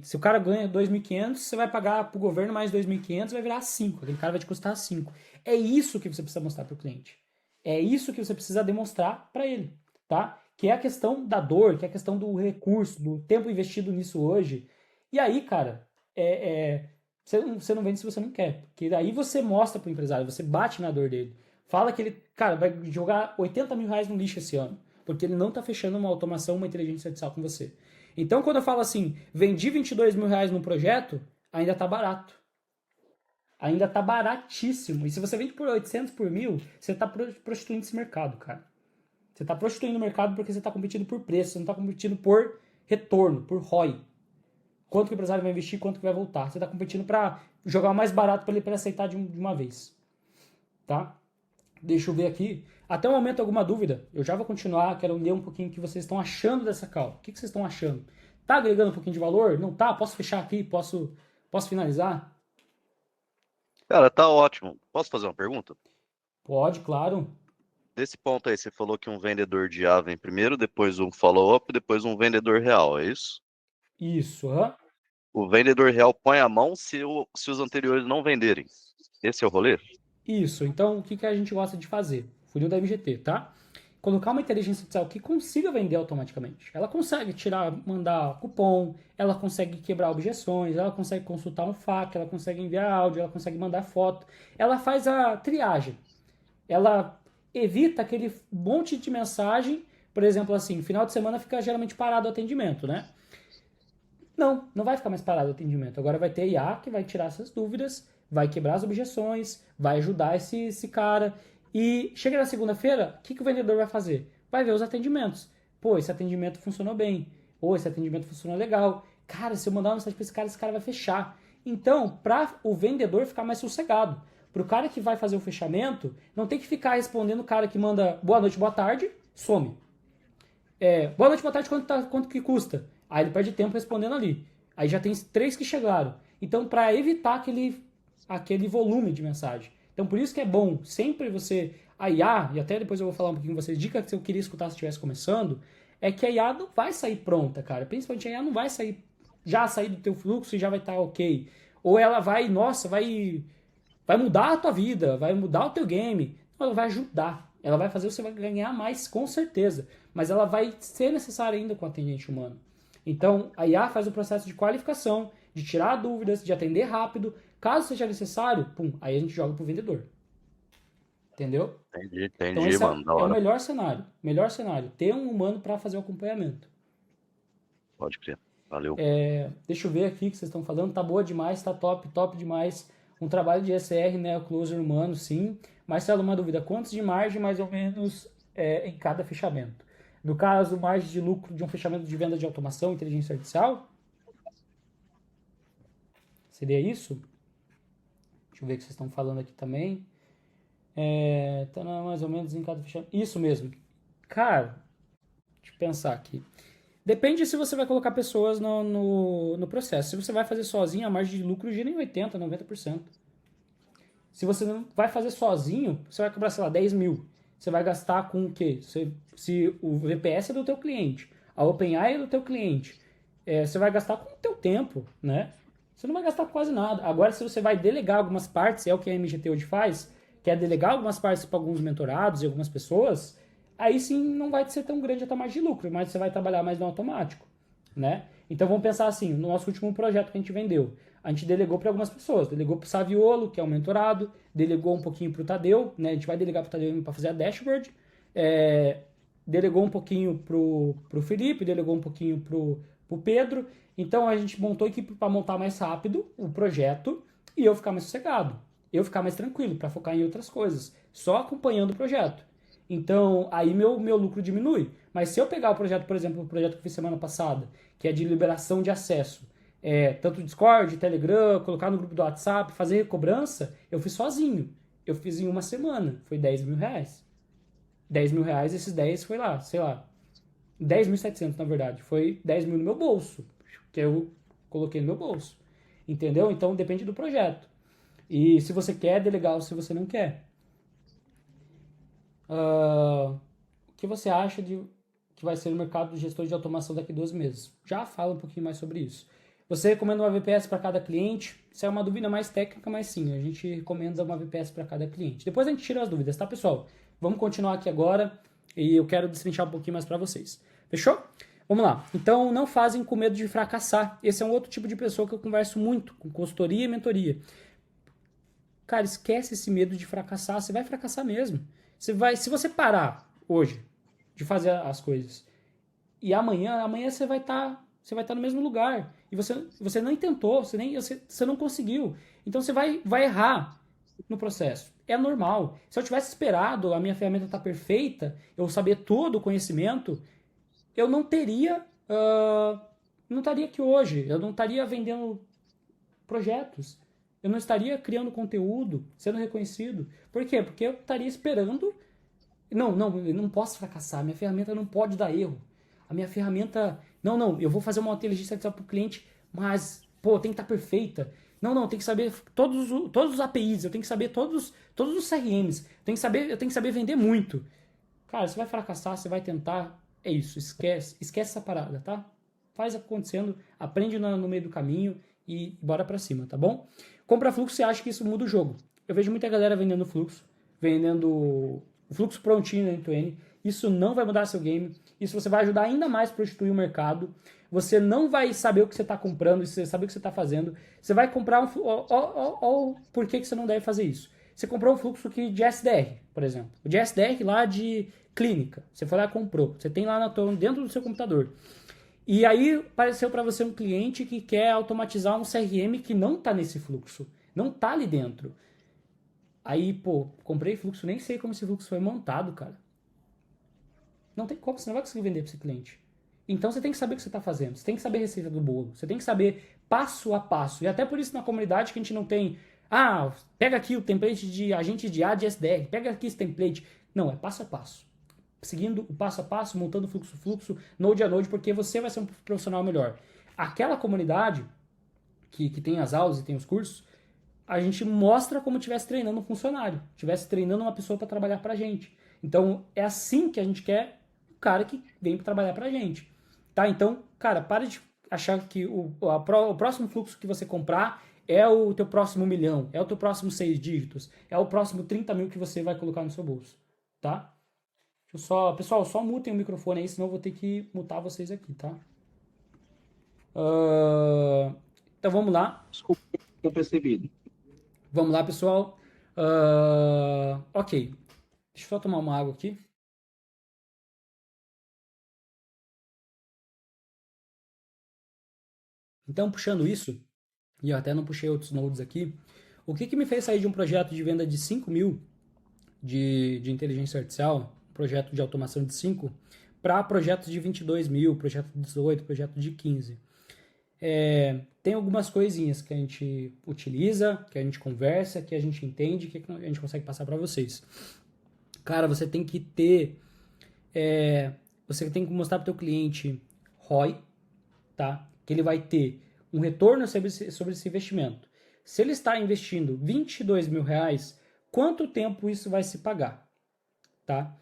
se o cara ganha 2.500, você vai pagar para o governo mais 2.500, vai virar 5. Aquele cara vai te custar 5. É isso que você precisa mostrar para o cliente. É isso que você precisa demonstrar para ele, tá? Que é a questão da dor, que é a questão do recurso, do tempo investido nisso hoje. E aí, cara, você não vende se você não quer. Porque daí você mostra pro empresário, você bate na dor dele. Fala que ele, cara, vai jogar 80 mil reais no lixo esse ano. Porque ele não tá fechando uma automação, uma inteligência artificial com você. Então, quando eu falo assim, vendi 22 mil reais num projeto, ainda tá barato. Ainda tá baratíssimo. E se você vende por 800 por 1.000, você tá prostituindo esse mercado, cara. Você tá prostituindo o mercado porque você tá competindo por preço, você não tá competindo por retorno, por ROI. Quanto que o empresário vai investir, quanto que vai voltar. Você está competindo para jogar o mais barato para ele pra aceitar de uma vez. Tá? Deixa eu ver aqui. Até o momento, alguma dúvida? Eu já vou continuar, quero ler um pouquinho o que vocês estão achando dessa call. O que vocês estão achando? Tá agregando um pouquinho de valor? Não tá? Posso fechar aqui? Posso finalizar? Cara, tá ótimo. Posso fazer uma pergunta? Pode, claro. Desse ponto aí, você falou que um vendedor de IA vem primeiro, depois um follow-up, depois um vendedor real, é isso? Isso, aham. O vendedor real põe a mão se os anteriores não venderem. Esse é o rolê? Isso. Então, o que a gente gosta de fazer? Funil da MGT, tá? Colocar uma inteligência artificial que consiga vender automaticamente. Ela consegue mandar cupom, ela consegue quebrar objeções, ela consegue consultar um FAQ, ela consegue enviar áudio, ela consegue mandar foto. Ela faz a triagem. Ela evita aquele monte de mensagem, por exemplo, assim, final de semana fica geralmente parado o atendimento, né? Não vai ficar mais parado o atendimento. Agora vai ter IA que vai tirar essas dúvidas, vai quebrar as objeções, vai ajudar esse cara. E chega na segunda-feira, o que o vendedor vai fazer? Vai ver os atendimentos. Pô, esse atendimento funcionou bem. Ou esse atendimento funcionou legal. Cara, se eu mandar uma mensagem para esse cara vai fechar. Então, para o vendedor ficar mais sossegado, para o cara que vai fazer o fechamento, não tem que ficar respondendo o cara que manda boa noite, boa tarde, some. Boa noite, boa tarde, quanto que custa? Aí ele perde tempo respondendo ali. Aí já tem 3 que chegaram. Então, para evitar aquele volume de mensagem. Então, por isso que é bom sempre você... A IA, e até depois eu vou falar um pouquinho com vocês, dica que eu queria escutar se estivesse começando, é que a IA não vai sair pronta, cara. Principalmente a IA não vai sair do teu fluxo e já vai estar ok. Ou ela vai mudar a tua vida, vai mudar o teu game. Não, ela vai ajudar. Ela vai fazer você ganhar mais, com certeza. Mas ela vai ser necessária ainda com o atendente humano. Então, a IA faz o processo de qualificação, de tirar dúvidas, de atender rápido. Caso seja necessário, aí a gente joga pro vendedor. Entendeu? Entendi, Então, esse mano, da é o hora. melhor cenário. Melhor cenário. Ter um humano para fazer o acompanhamento. Pode crer. Valeu. Deixa eu ver aqui o que vocês estão falando. Tá boa demais, tá top demais. Um trabalho de SR, né? O closer humano, sim. Marcelo, uma dúvida. Quantos de margem, mais ou menos, em cada fechamento? No caso, margem de lucro de um fechamento de venda de automação, inteligência artificial? Seria isso? Deixa eu ver o que vocês estão falando aqui também. Tá mais ou menos em cada fechamento. Isso mesmo. Cara, deixa eu pensar aqui. Depende se você vai colocar pessoas no processo. Se você vai fazer sozinho, a margem de lucro gira em 80%, 90%. Se você não vai fazer sozinho, você vai cobrar, sei lá, 10 mil. Você vai gastar com o quê? Se o VPS é do teu cliente, a OpenAI é do teu cliente, você vai gastar com o teu tempo, né? Você não vai gastar quase nada. Agora, se você vai delegar algumas partes, é o que a MGT hoje faz, que é delegar algumas partes para alguns mentorados e algumas pessoas, aí sim não vai ser tão grande a tua margem de lucro, mas você vai trabalhar mais no automático, né? Então vamos pensar assim, no nosso último projeto que a gente vendeu, A gente delegou para algumas pessoas. Delegou para o Saviolo, que é um mentorado, delegou um pouquinho para o Tadeu, né? A gente vai delegar para o Tadeu para fazer a dashboard, delegou um pouquinho pro Felipe, delegou um pouquinho pro Pedro. Então a gente montou a equipe para montar mais rápido o projeto e eu ficar mais sossegado, eu ficar mais tranquilo para focar em outras coisas, só acompanhando o projeto. Então aí meu lucro diminui. Mas se eu pegar o projeto, por exemplo, o projeto que eu fiz semana passada, que é de liberação de acesso, tanto Discord, Telegram, colocar no grupo do WhatsApp, fazer cobrança, eu fiz sozinho. Eu fiz em uma semana, foi 10 mil reais. 10 mil reais, esses 10 foi lá, sei lá, 10.700 na verdade, foi 10 mil no meu bolso, que eu coloquei no meu bolso, entendeu? Então depende do projeto, e se você quer delegar ou se você não quer. O que você acha de que vai ser o mercado de gestor de automação daqui a 12 meses? Já fala um pouquinho mais sobre isso. Você recomenda uma VPS para cada cliente? Isso é uma dúvida mais técnica, mas sim, a gente recomenda uma VPS para cada cliente. Depois a gente tira as dúvidas, tá, pessoal? Vamos continuar aqui agora e eu quero destrinchar um pouquinho mais para vocês. Fechou? Vamos lá. Então, não fazem com medo de fracassar. Esse é um outro tipo de pessoa que eu converso muito, com consultoria e mentoria. Cara, esquece esse medo de fracassar. Você vai fracassar mesmo. Se você parar hoje de fazer as coisas e amanhã você vai estar no mesmo lugar. E você não tentou, você não conseguiu. Então você vai errar no processo. É normal. Se eu tivesse esperado a minha ferramenta estar perfeita, eu saber todo o conhecimento, eu não teria aqui hoje. Eu não estaria vendendo projetos. Eu não estaria criando conteúdo, sendo reconhecido. Por quê? Porque eu estaria esperando. Não, eu não posso fracassar. Minha ferramenta não pode dar erro. A minha ferramenta. Não, eu vou fazer uma inteligência artificial para o cliente, mas, tem que estar perfeita. Não, tem que saber todos os APIs, eu tenho que saber todos os CRMs, eu tenho que saber vender muito. Cara, você vai fracassar, você vai tentar, é isso, esquece essa parada, tá? Faz acontecendo, aprende no meio do caminho e bora pra cima, tá bom? Compra fluxo, você acha que isso muda o jogo. Eu vejo muita galera vendendo fluxo, vendendo o fluxo prontinho na end-to-end. Isso não vai mudar seu game, isso você vai ajudar ainda mais a prostituir o mercado. Você não vai saber o que você está comprando, você saber o que você está fazendo. Você vai comprar por que você não deve fazer isso? Você comprou um fluxo de SDR, por exemplo. O de SDR lá de clínica. Você foi lá e comprou. Você tem lá dentro do seu computador. E aí apareceu para você um cliente que quer automatizar um CRM que não está nesse fluxo. Não está ali dentro. Aí, comprei fluxo, nem sei como esse fluxo foi montado, cara. Não tem como, você não vai conseguir vender para esse cliente. Então você tem que saber o que você está fazendo, você tem que saber a receita do bolo, você tem que saber passo a passo. E até por isso na comunidade que a gente não tem, pega aqui o template de agente de A de SDR, pega aqui esse template. Não, é passo a passo. Seguindo o passo a passo, montando fluxo, node a node, porque você vai ser um profissional melhor. Aquela comunidade que tem as aulas e tem os cursos, a gente mostra como estivesse treinando um funcionário, estivesse treinando uma pessoa para trabalhar para a gente. Então é assim que a gente quer o cara que vem para trabalhar para a gente. Tá? Então, cara, para de achar que o próximo fluxo que você comprar é o teu próximo 1 milhão, é o teu próximo 6 dígitos, é o próximo 30 mil que você vai colocar no seu bolso, tá? Pessoal, só mutem o microfone aí, senão eu vou ter que mutar vocês aqui, tá? Então vamos lá. Desculpa, eu percebido. Vamos lá, pessoal. Ok. Deixa eu só tomar uma água aqui. Então, puxando isso, e eu até não puxei outros nodes aqui, o que me fez sair de um projeto de venda de 5 mil de inteligência artificial, projeto de automação de 5, para projetos de 22 mil, projeto de 18, projeto de 15? Tem algumas coisinhas que a gente utiliza, que a gente conversa, que a gente entende, que a gente consegue passar para vocês. Cara, você tem que ter... você tem que mostrar para o teu cliente ROI, tá? Que ele vai ter um retorno sobre esse investimento. Se ele está investindo 22 mil reais, quanto tempo isso vai se pagar? Tá?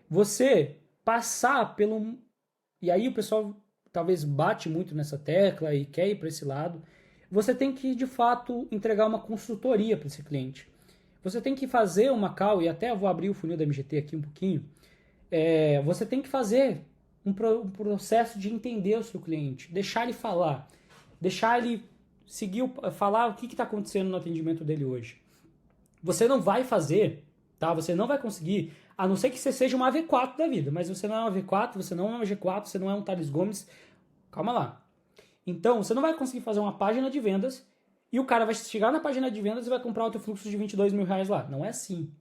Você passar pelo... E aí o pessoal talvez bate muito nessa tecla e quer ir para esse lado. Você tem que, de fato, entregar uma consultoria para esse cliente. Você tem que fazer uma call, e até eu vou abrir o funil da MGT aqui um pouquinho. Você tem que fazer um processo de entender o seu cliente, deixar ele falar, deixar ele falar o que está acontecendo no atendimento dele hoje. Você não vai fazer, tá? Você não vai conseguir, a não ser que você seja uma AV4 da vida, mas você não é uma AV4, você não é uma G4, você não é um Thales Gomes. Calma lá. Então, você não vai conseguir fazer uma página de vendas e o cara vai chegar na página de vendas e vai comprar o teu fluxo de R$22 mil lá. Não é assim.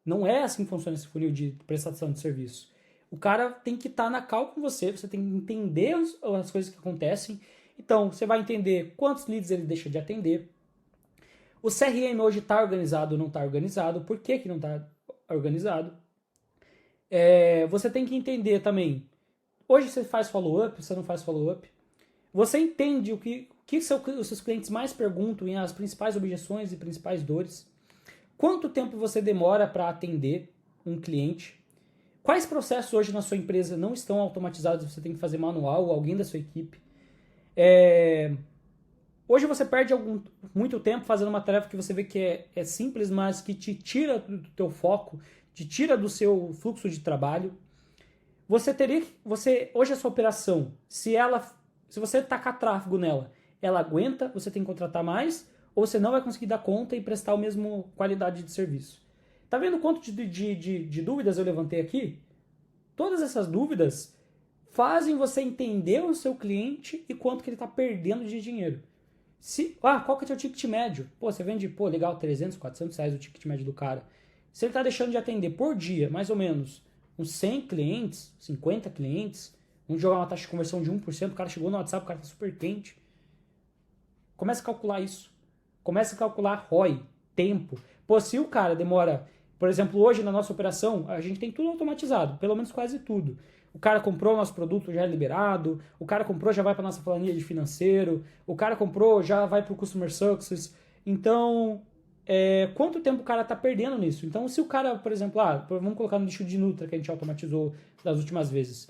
Não é assim que funciona esse funil de prestação de serviço. O cara tem que estar na cal com você tem que entender as coisas que acontecem. Então, você vai entender quantos leads ele deixa de atender. O CRM hoje está organizado ou não está organizado. Por que não está organizado? Você tem que entender também. Hoje você faz follow-up, você não faz follow-up. Você entende o que os seus clientes mais perguntam e as principais objeções e principais dores. Quanto tempo você demora para atender um cliente? Quais processos hoje na sua empresa não estão automatizados, você tem que fazer manual ou alguém da sua equipe? Hoje você perde muito tempo fazendo uma tarefa que você vê que é simples, mas que te tira do teu foco, te tira do seu fluxo de trabalho. Hoje a sua operação, se você tacar tráfego nela, ela aguenta, você tem que contratar mais, ou você não vai conseguir dar conta e prestar a mesma qualidade de serviço. Tá vendo quanto de dúvidas eu levantei aqui? Todas essas dúvidas fazem você entender o seu cliente e quanto que ele está perdendo de dinheiro. Qual que é o teu ticket médio? Você vende, legal, 300, 400 reais o ticket médio do cara. Se ele está deixando de atender por dia, mais ou menos, uns 100 clientes, 50 clientes, vamos jogar uma taxa de conversão de 1%, o cara chegou no WhatsApp, o cara está super quente. Começa a calcular isso. Começa a calcular ROI, tempo. Se o cara demora, por exemplo, hoje na nossa operação, a gente tem tudo automatizado, pelo menos quase tudo. O cara comprou o nosso produto, já é liberado. O cara comprou, já vai para nossa planilha de financeiro. O cara comprou, já vai para o Customer Success. Então, quanto tempo o cara está perdendo nisso? Então, se o cara, por exemplo, vamos colocar no lixo de Nutra que a gente automatizou das últimas vezes.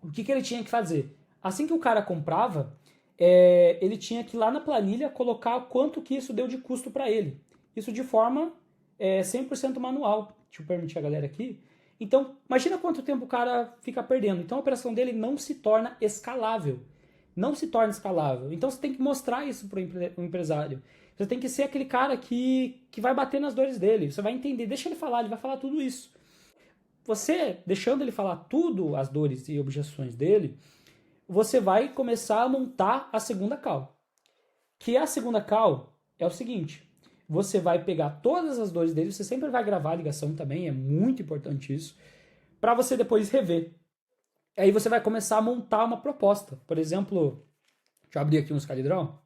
O que ele tinha que fazer? Assim que o cara comprava, ele tinha que ir lá na planilha colocar quanto que isso deu de custo para ele. Isso de forma 100% manual. Deixa eu permitir a galera aqui. Então, imagina quanto tempo o cara fica perdendo. Então, a operação dele não se torna escalável. Não se torna escalável. Então, você tem que mostrar isso para o empresário. Você tem que ser aquele cara que vai bater nas dores dele. Você vai entender, deixa ele falar, ele vai falar tudo isso. Você, deixando ele falar tudo, as dores e objeções dele, você vai começar a montar a segunda call. Que a segunda call é o seguinte: você vai pegar todas as dores dele, você sempre vai gravar a ligação também, é muito importante isso, para você depois rever. Aí você vai começar a montar uma proposta. Por exemplo, deixa eu abrir aqui um ScaleDraw.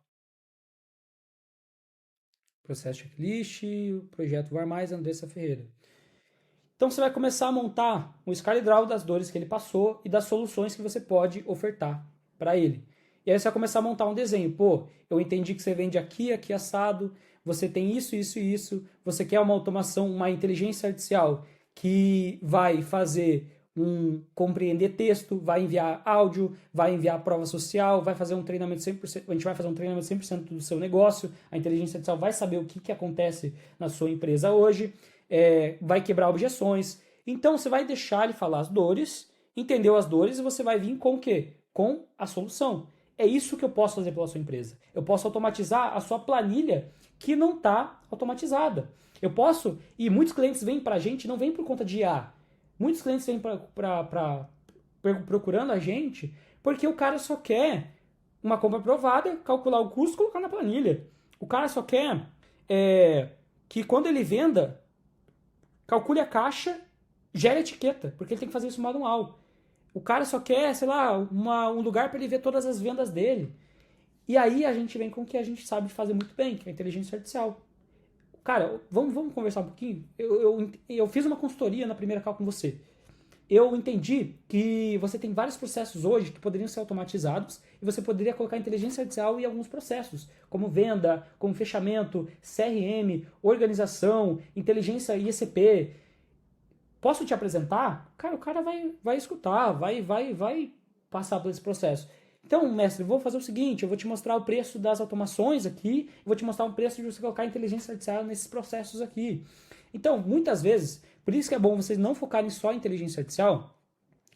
Processo checklist, projeto Var Mais, Andressa Ferreira. Então você vai começar a montar um ScaleDraw das dores que ele passou e das soluções que você pode ofertar para ele. E aí você vai começar a montar um desenho. Eu entendi que você vende aqui assado, você tem isso, isso e isso, você quer uma automação, uma inteligência artificial que vai fazer compreender texto, vai enviar áudio, vai enviar prova social, vai fazer um treinamento 100%, a gente vai fazer um treinamento 100% do seu negócio, a inteligência artificial vai saber o que acontece na sua empresa hoje, vai quebrar objeções. Então você vai deixar ele falar as dores, entendeu as dores e você vai vir com o quê? Com a solução. É isso que eu posso fazer pela sua empresa. Eu posso automatizar a sua planilha que não está automatizada. Eu posso, e muitos clientes vêm para a gente, não vêm por conta de IA. Muitos clientes vêm procurando a gente porque o cara só quer uma compra aprovada, calcular o custo e colocar na planilha. O cara só quer que quando ele venda, calcule a caixa, gere a etiqueta, porque ele tem que fazer isso manual. O cara só quer, sei lá, um lugar para ele ver todas as vendas dele. E aí a gente vem com o que a gente sabe fazer muito bem, que é a inteligência artificial. Cara, vamos conversar um pouquinho? Eu fiz uma consultoria na primeira call com você. Eu entendi que você tem vários processos hoje que poderiam ser automatizados e você poderia colocar inteligência artificial em alguns processos, como venda, como fechamento, CRM, organização, inteligência ICP. Posso te apresentar? Cara, o cara vai escutar, vai passar por esse processo. Então, mestre, eu vou fazer o seguinte, eu vou te mostrar o preço das automações aqui, vou te mostrar o preço de você colocar inteligência artificial nesses processos aqui. Então, muitas vezes, por isso que é bom vocês não focarem só em inteligência artificial,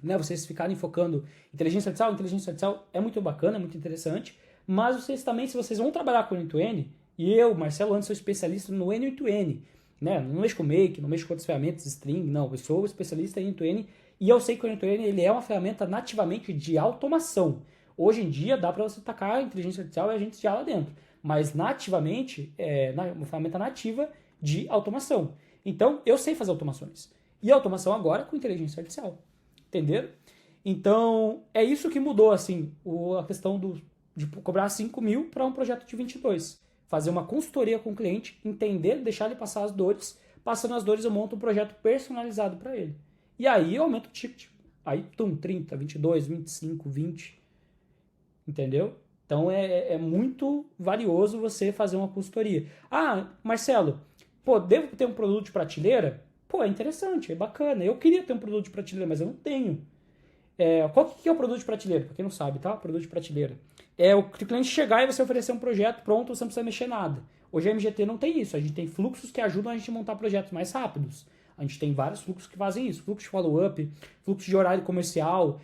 né? Vocês ficarem focando inteligência artificial é muito bacana, é muito interessante, mas vocês também, se vocês vão trabalhar com N2N, e eu, Marcelo Anderson, sou especialista no N8N, né? Não mexo com Make, não mexo com outras ferramentas, String, não, eu sou especialista em N2N, e eu sei que o N2N ele é uma ferramenta nativamente de automação. Hoje em dia dá para você tacar a inteligência artificial e agentes de IA lá dentro, mas nativamente é uma ferramenta nativa de automação. Então, eu sei fazer automações. E automação agora com inteligência artificial. Entenderam? Então, é isso que mudou, assim, a questão de cobrar 5 mil para um projeto de 22. Fazer uma consultoria com o cliente, entender, deixar ele passar as dores. Passando as dores, eu monto um projeto personalizado para ele. E aí, eu aumento o ticket. Aí, 30, 22, 25, 20. Entendeu? Então, é muito valioso você fazer uma consultoria. Ah, Marcelo, pô, devo ter um produto de prateleira? Pô, é interessante, é bacana. Eu queria ter um produto de prateleira, mas eu não tenho. Qual que é o produto de prateleira? Pra quem não sabe, tá? Produto de prateleira. É o cliente chegar e você oferecer um projeto pronto, você não precisa mexer nada. Hoje a MGT não tem isso. A gente tem fluxos que ajudam a gente a montar projetos mais rápidos. A gente tem vários fluxos que fazem isso. Fluxo de follow-up, fluxo de horário comercial,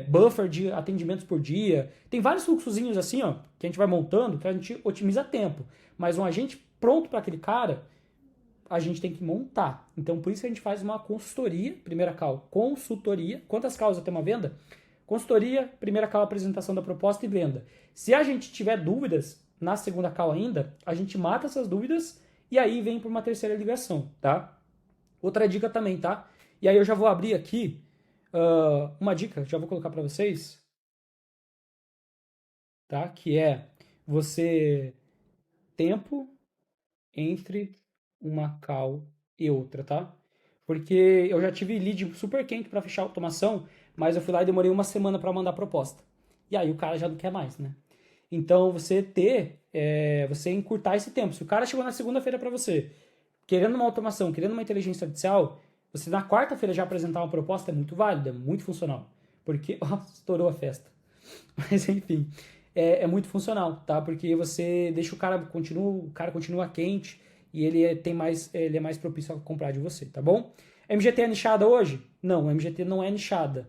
buffer de atendimentos por dia. Tem vários fluxozinhos assim, ó, que a gente vai montando, que a gente otimiza tempo. Mas um agente pronto para aquele cara, a gente tem que montar. Então, por isso que a gente faz uma consultoria, primeira call, consultoria. Quantas calls até uma venda? Consultoria, primeira call, apresentação da proposta e venda. Se a gente tiver dúvidas, na segunda call ainda, a gente mata essas dúvidas e aí vem para uma terceira ligação, tá? Outra dica também, tá? E aí eu já vou abrir aqui uma dica, já vou colocar para vocês, tá? Que é você tempo entre uma call e outra, tá? Porque eu já tive lead super quente para fechar a automação, mas eu fui lá e demorei uma semana para mandar a proposta. E aí o cara já não quer mais, né? Então você você encurtar esse tempo. Se o cara chegou na segunda-feira para você, querendo uma automação, querendo uma inteligência artificial, você na quarta-feira já apresentar uma proposta é muito válida, muito funcional. Porque, estourou a festa. Mas enfim, é muito funcional, tá? Porque você deixa o cara continua quente e ele é mais propício a comprar de você, tá bom? A MGT é nichada hoje? Não, a MGT não é nichada.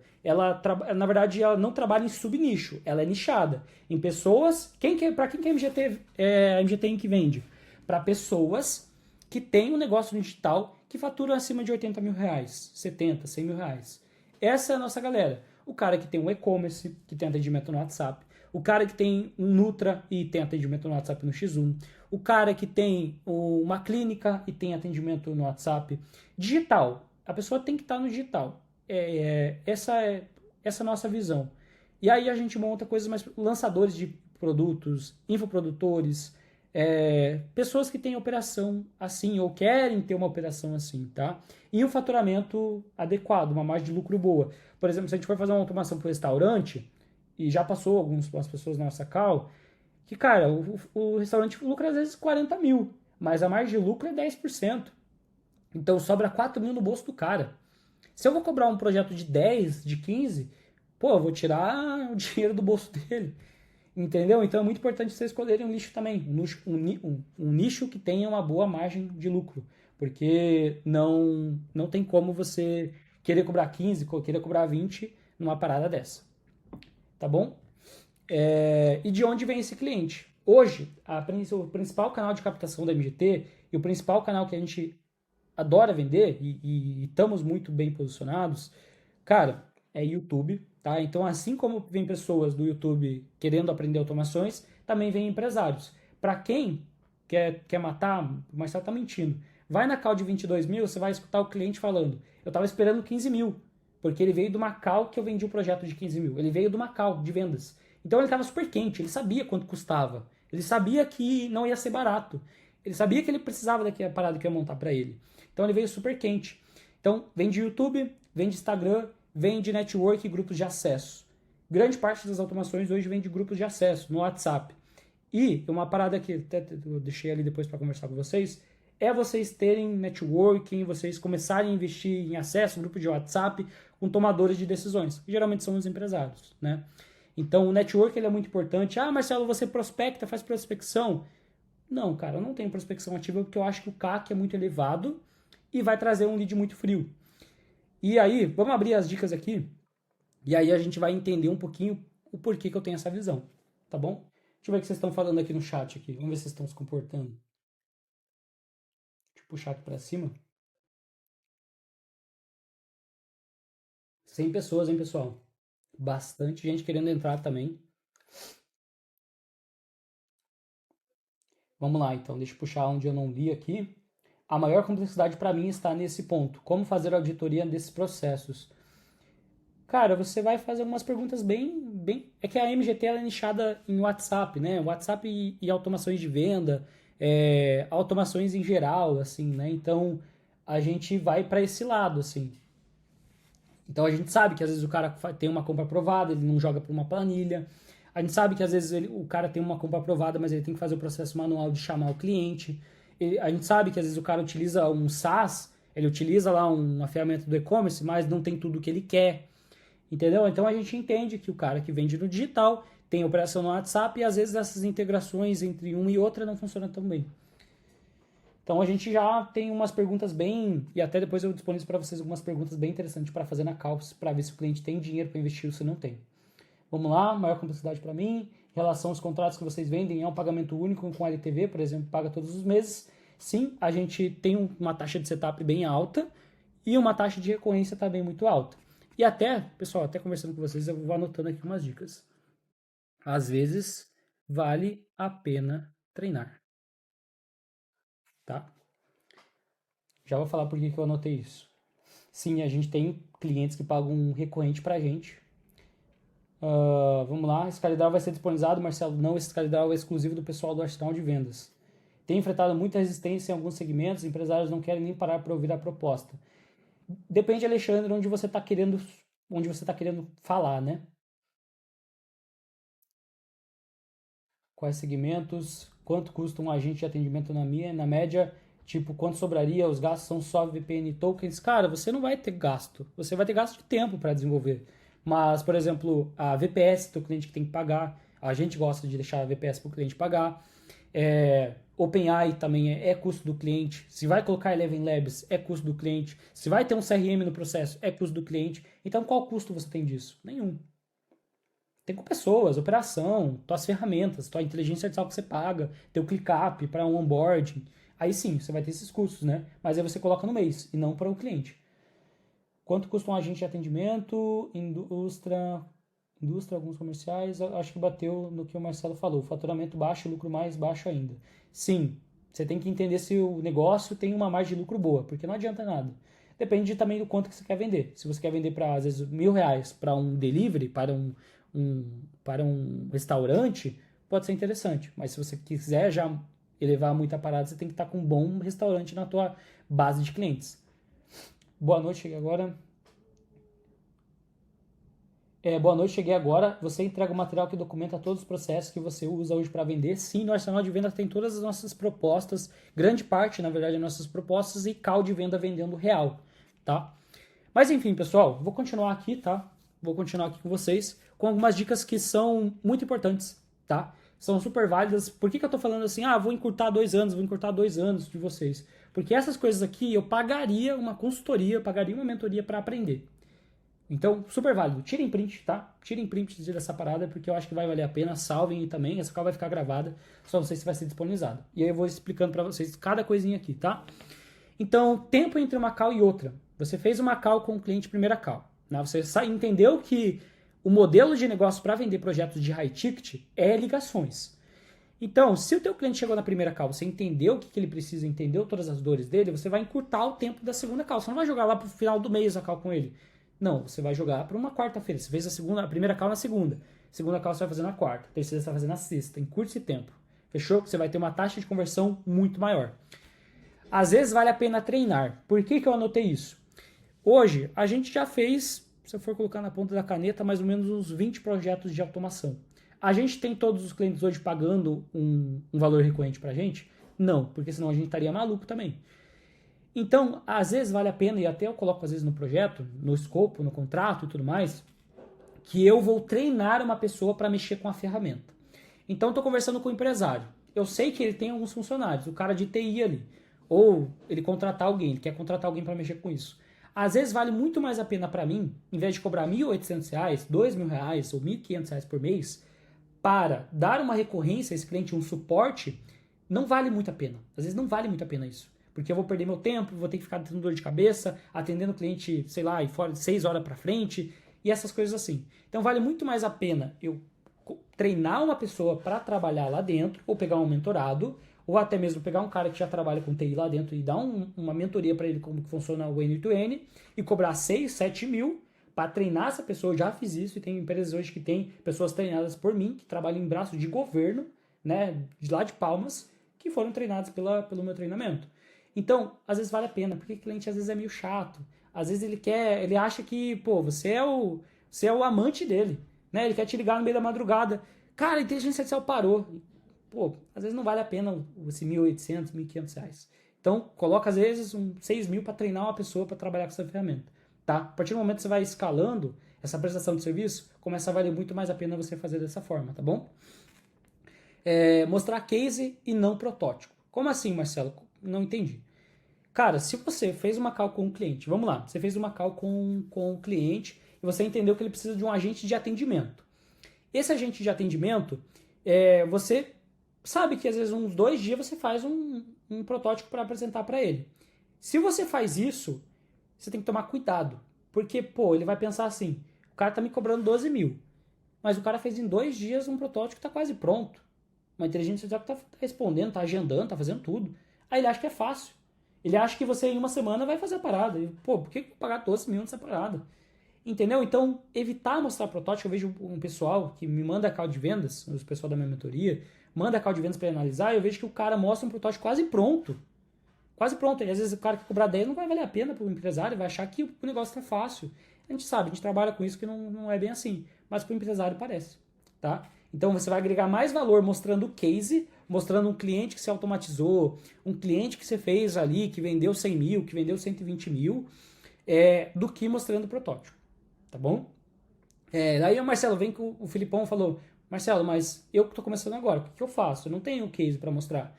Na verdade, ela não trabalha em subnicho, ela é nichada. Em pessoas, para quem que a MGT em que vende? Para pessoas que têm um negócio no digital que faturam acima de 80 mil reais, 70, 100 mil reais. Essa é a nossa galera. O cara que tem um e-commerce, que tem atendimento no WhatsApp. O cara que tem um Nutra e tem atendimento no WhatsApp no X1. O cara que tem uma clínica e tem atendimento no WhatsApp. Digital. A pessoa tem que estar no digital. Essa é a nossa visão. E aí a gente monta coisas mais... lançadores de produtos, infoprodutores, pessoas que têm operação assim ou querem ter uma operação assim, tá? E um faturamento adequado, uma margem de lucro boa. Por exemplo, se a gente for fazer uma automação para o restaurante, e já passou algumas pessoas na nossa call, que, cara, o restaurante lucra às vezes 40 mil, mas a margem de lucro é 10%. Então sobra 4 mil no bolso do cara. Se eu vou cobrar um projeto de 10, de 15, pô, eu vou tirar o dinheiro do bolso dele. Entendeu? Então é muito importante vocês escolherem um nicho também. Um nicho que tenha uma boa margem de lucro. Porque não tem como você querer cobrar 15, querer cobrar 20 numa parada dessa. Tá bom? E de onde vem esse cliente? Hoje, o principal canal de captação da MGT e o principal canal que a gente adora vender e estamos muito bem posicionados, cara, é YouTube, tá? Então, assim como vem pessoas do YouTube querendo aprender automações, também vem empresários. Para quem quer matar, o Marcelo tá mentindo. Vai na call de 22 mil, você vai escutar o cliente falando, eu tava esperando 15 mil, porque ele veio de uma call que eu vendi um projeto de 15 mil. Ele veio de uma call de vendas. Então ele estava super quente, ele sabia quanto custava. Ele sabia que não ia ser barato. Ele sabia que ele precisava daquela parada que eu ia montar para ele. Então ele veio super quente. Então vem de YouTube, vem de Instagram, vem de network e grupos de acesso. Grande parte das automações hoje vem de grupos de acesso no WhatsApp. E uma parada que até eu deixei ali depois para conversar com vocês, é vocês terem networking, vocês começarem a investir em acesso, grupo de WhatsApp, com tomadores de decisões, que geralmente são os empresários, né? Então, o network ele é muito importante. Ah, Marcelo, você prospecta, faz prospecção? Não, cara, eu não tenho prospecção ativa porque eu acho que o CAC é muito elevado e vai trazer um lead muito frio. E aí, vamos abrir as dicas aqui e aí a gente vai entender um pouquinho o porquê que eu tenho essa visão, tá bom? Deixa eu ver o que vocês estão falando aqui no chat aqui. Vamos ver se vocês estão se comportando. Deixa eu puxar aqui pra cima. 100 pessoas, hein, pessoal? Bastante gente querendo entrar também. Vamos lá, então. Deixa eu puxar onde eu não li aqui. A maior complexidade para mim está nesse ponto. Como fazer a auditoria desses processos? Cara, você vai fazer algumas perguntas bem... É que a MGT ela é nichada em WhatsApp, né? WhatsApp e automações de venda, automações em geral, assim, né? Então, a gente vai para esse lado, assim. Então, a gente sabe que às vezes o cara tem uma compra aprovada, ele não joga para uma planilha. A gente sabe que às vezes o cara tem uma compra aprovada, mas ele tem que fazer o processo manual de chamar o cliente. A gente sabe que às vezes o cara utiliza um SaaS, ele utiliza lá uma ferramenta do e-commerce, mas não tem tudo o que ele quer. Entendeu? Então a gente entende que o cara que vende no digital tem operação no WhatsApp e às vezes essas integrações entre uma e outra não funcionam tão bem. Então a gente já tem umas perguntas bem... E até depois eu disponibilizo para vocês algumas perguntas bem interessantes para fazer na Calpis, para ver se o cliente tem dinheiro para investir ou se não tem. Vamos lá, maior complexidade para mim. Em relação aos contratos que vocês vendem, é um pagamento único com LTV, por exemplo, paga todos os meses. Sim, a gente tem uma taxa de setup bem alta e uma taxa de recorrência também muito alta. E até, pessoal, até conversando com vocês, eu vou anotando aqui umas dicas. Às vezes, vale a pena treinar. Tá? Já vou falar por que eu anotei isso. Sim, a gente tem clientes que pagam um recorrente pra gente. Vamos lá, esse CaliDAO vai ser disponibilizado, Marcelo? Não, esse CaliDAO é exclusivo do pessoal do Arsenal de Vendas. Tem enfrentado muita resistência em alguns segmentos, empresários não querem nem parar para ouvir a proposta. Depende, Alexandre, onde você está querendo falar, né? Quais segmentos? Quanto custa um agente de atendimento na média? Tipo, quanto sobraria? Os gastos são só VPN tokens? Cara, você não vai ter gasto. Você vai ter gasto de tempo para desenvolver. Mas, por exemplo, a VPS do cliente que tem que pagar. A gente gosta de deixar a VPS para o cliente pagar. OpenAI também é custo do cliente. Se vai colocar Eleven Labs, é custo do cliente. Se vai ter um CRM no processo, é custo do cliente. Então, qual custo você tem disso? Nenhum. Tem com pessoas, operação, tuas ferramentas, tua inteligência artificial que você paga, teu ClickUp para um onboarding. Aí sim, você vai ter esses custos, né? Mas aí você coloca no mês e não para o cliente. Quanto custa um agente de atendimento? Indústria, alguns comerciais, acho que bateu no que o Marcelo falou. Faturamento baixo, lucro mais baixo ainda. Sim, você tem que entender se o negócio tem uma margem de lucro boa, porque não adianta nada. Depende também do quanto que você quer vender. Se você quer vender para, às vezes, R$1.000 para um delivery, para um restaurante, pode ser interessante. Mas se você quiser já elevar muita parada, você tem que estar com um bom restaurante na tua base de clientes. Boa noite, cheguei agora. Boa noite, cheguei agora. Você entrega o material que documenta todos os processos que você usa hoje para vender. Sim, no Arsenal de Venda tem todas as nossas propostas, grande parte, na verdade, das nossas propostas e call de venda vendendo real, tá? Mas enfim, pessoal, vou continuar aqui, tá? Vou continuar aqui com vocês com algumas dicas que são muito importantes, tá? São super válidas. Por que eu tô falando assim? Vou encurtar 2 anos, vou encurtar 2 anos de vocês. Porque essas coisas aqui eu pagaria uma consultoria, eu pagaria uma mentoria para aprender. Então, super válido. Tirem print, tá? Tirem print dessa parada, porque eu acho que vai valer a pena. Salvem também. Essa call vai ficar gravada. Só não sei se vai ser disponibilizada. E aí eu vou explicando para vocês cada coisinha aqui, tá? Então, tempo entre uma call e outra. Você fez uma call com o cliente, primeira call. Né? Você entendeu que o modelo de negócio para vender projetos de high ticket é ligações. Então, se o teu cliente chegou na primeira call, você entendeu o que ele precisa, entendeu todas as dores dele, você vai encurtar o tempo da segunda call. Você não vai jogar lá pro final do mês a call com ele. Não, você vai jogar para uma quarta-feira. Você fez a primeira call na segunda. Segunda call você vai fazer na quarta. Terceira você vai fazer na sexta. Encurte esse tempo. Fechou? Você vai ter uma taxa de conversão muito maior. Às vezes vale a pena treinar. Por que eu anotei isso? Hoje, a gente já fez, se eu for colocar na ponta da caneta, mais ou menos uns 20 projetos de automação. A gente tem todos os clientes hoje pagando um valor recorrente pra gente? Não, porque senão a gente estaria maluco também. Então, às vezes vale a pena, e até eu coloco às vezes no projeto, no escopo, no contrato e tudo mais, que eu vou treinar uma pessoa para mexer com a ferramenta. Então, estou conversando com o empresário. Eu sei que ele tem alguns funcionários, o cara de TI ali, ou ele contratar alguém, ele quer contratar alguém para mexer com isso. Às vezes vale muito mais a pena para mim, em vez de cobrar R$1.800, R$2.000 ou R$1.500 por mês, para dar uma recorrência a esse cliente, um suporte, não vale muito a pena. Às vezes não vale muito a pena isso. Porque eu vou perder meu tempo, vou ter que ficar tendo dor de cabeça, atendendo o cliente, sei lá, fora de 6 horas para frente, e essas coisas assim. Então vale muito mais a pena eu treinar uma pessoa para trabalhar lá dentro, ou pegar um mentorado, ou até mesmo pegar um cara que já trabalha com TI lá dentro e dar uma mentoria para ele como que funciona o N2N, e cobrar 6, 7 mil para treinar essa pessoa. Eu já fiz isso e tem empresas hoje que tem pessoas treinadas por mim, que trabalham em braço de governo, né, de lá de Palmas, que foram treinadas pelo meu treinamento. Então, às vezes vale a pena, porque o cliente às vezes é meio chato. Às vezes ele acha que, pô, você é o amante dele, né? Ele quer te ligar no meio da madrugada. Cara, a inteligência artificial parou. Pô, às vezes não vale a pena esse 1.800, 1.500 reais. Então, coloca às vezes 6 mil para treinar uma pessoa para trabalhar com essa ferramenta, tá? A partir do momento que você vai escalando essa prestação de serviço, começa a valer muito mais a pena você fazer dessa forma, tá bom? Mostrar case e não protótipo. Como assim, Marcelo? Não entendi. Cara, se você fez uma call com um cliente, vamos lá, você fez uma call com o cliente e você entendeu que ele precisa de um agente de atendimento. Esse agente de atendimento, você sabe que às vezes uns 2 dias você faz um protótipo para apresentar para ele. Se você faz isso, você tem que tomar cuidado, porque, pô, ele vai pensar assim, o cara tá me cobrando 12 mil, mas o cara fez em 2 dias um protótipo que tá quase pronto. Uma inteligência artificial que tá respondendo, tá agendando, tá fazendo tudo. Aí ele acha que é fácil. Ele acha que você em uma semana vai fazer a parada. E, pô, por que eu vou pagar 12 mil nessa parada? Entendeu? Então, evitar mostrar protótipo. Eu vejo um pessoal que me manda call de vendas, os pessoal da minha mentoria, manda call de vendas para analisar, e eu vejo que o cara mostra um protótipo quase pronto. Quase pronto. E às vezes o cara que cobrar 10 não vai valer a pena para o empresário, vai achar que o negócio tá fácil. A gente sabe, a gente trabalha com isso que não é bem assim. Mas para o empresário parece. Tá? Então você vai agregar mais valor mostrando o case, mostrando um cliente que se automatizou, um cliente que você fez ali, que vendeu 100 mil, que vendeu 120 mil, do que mostrando o protótipo, tá bom? Daí o Marcelo vem que o Filipão falou, Marcelo, mas eu que estou começando agora, o que eu faço? Eu não tenho case para mostrar.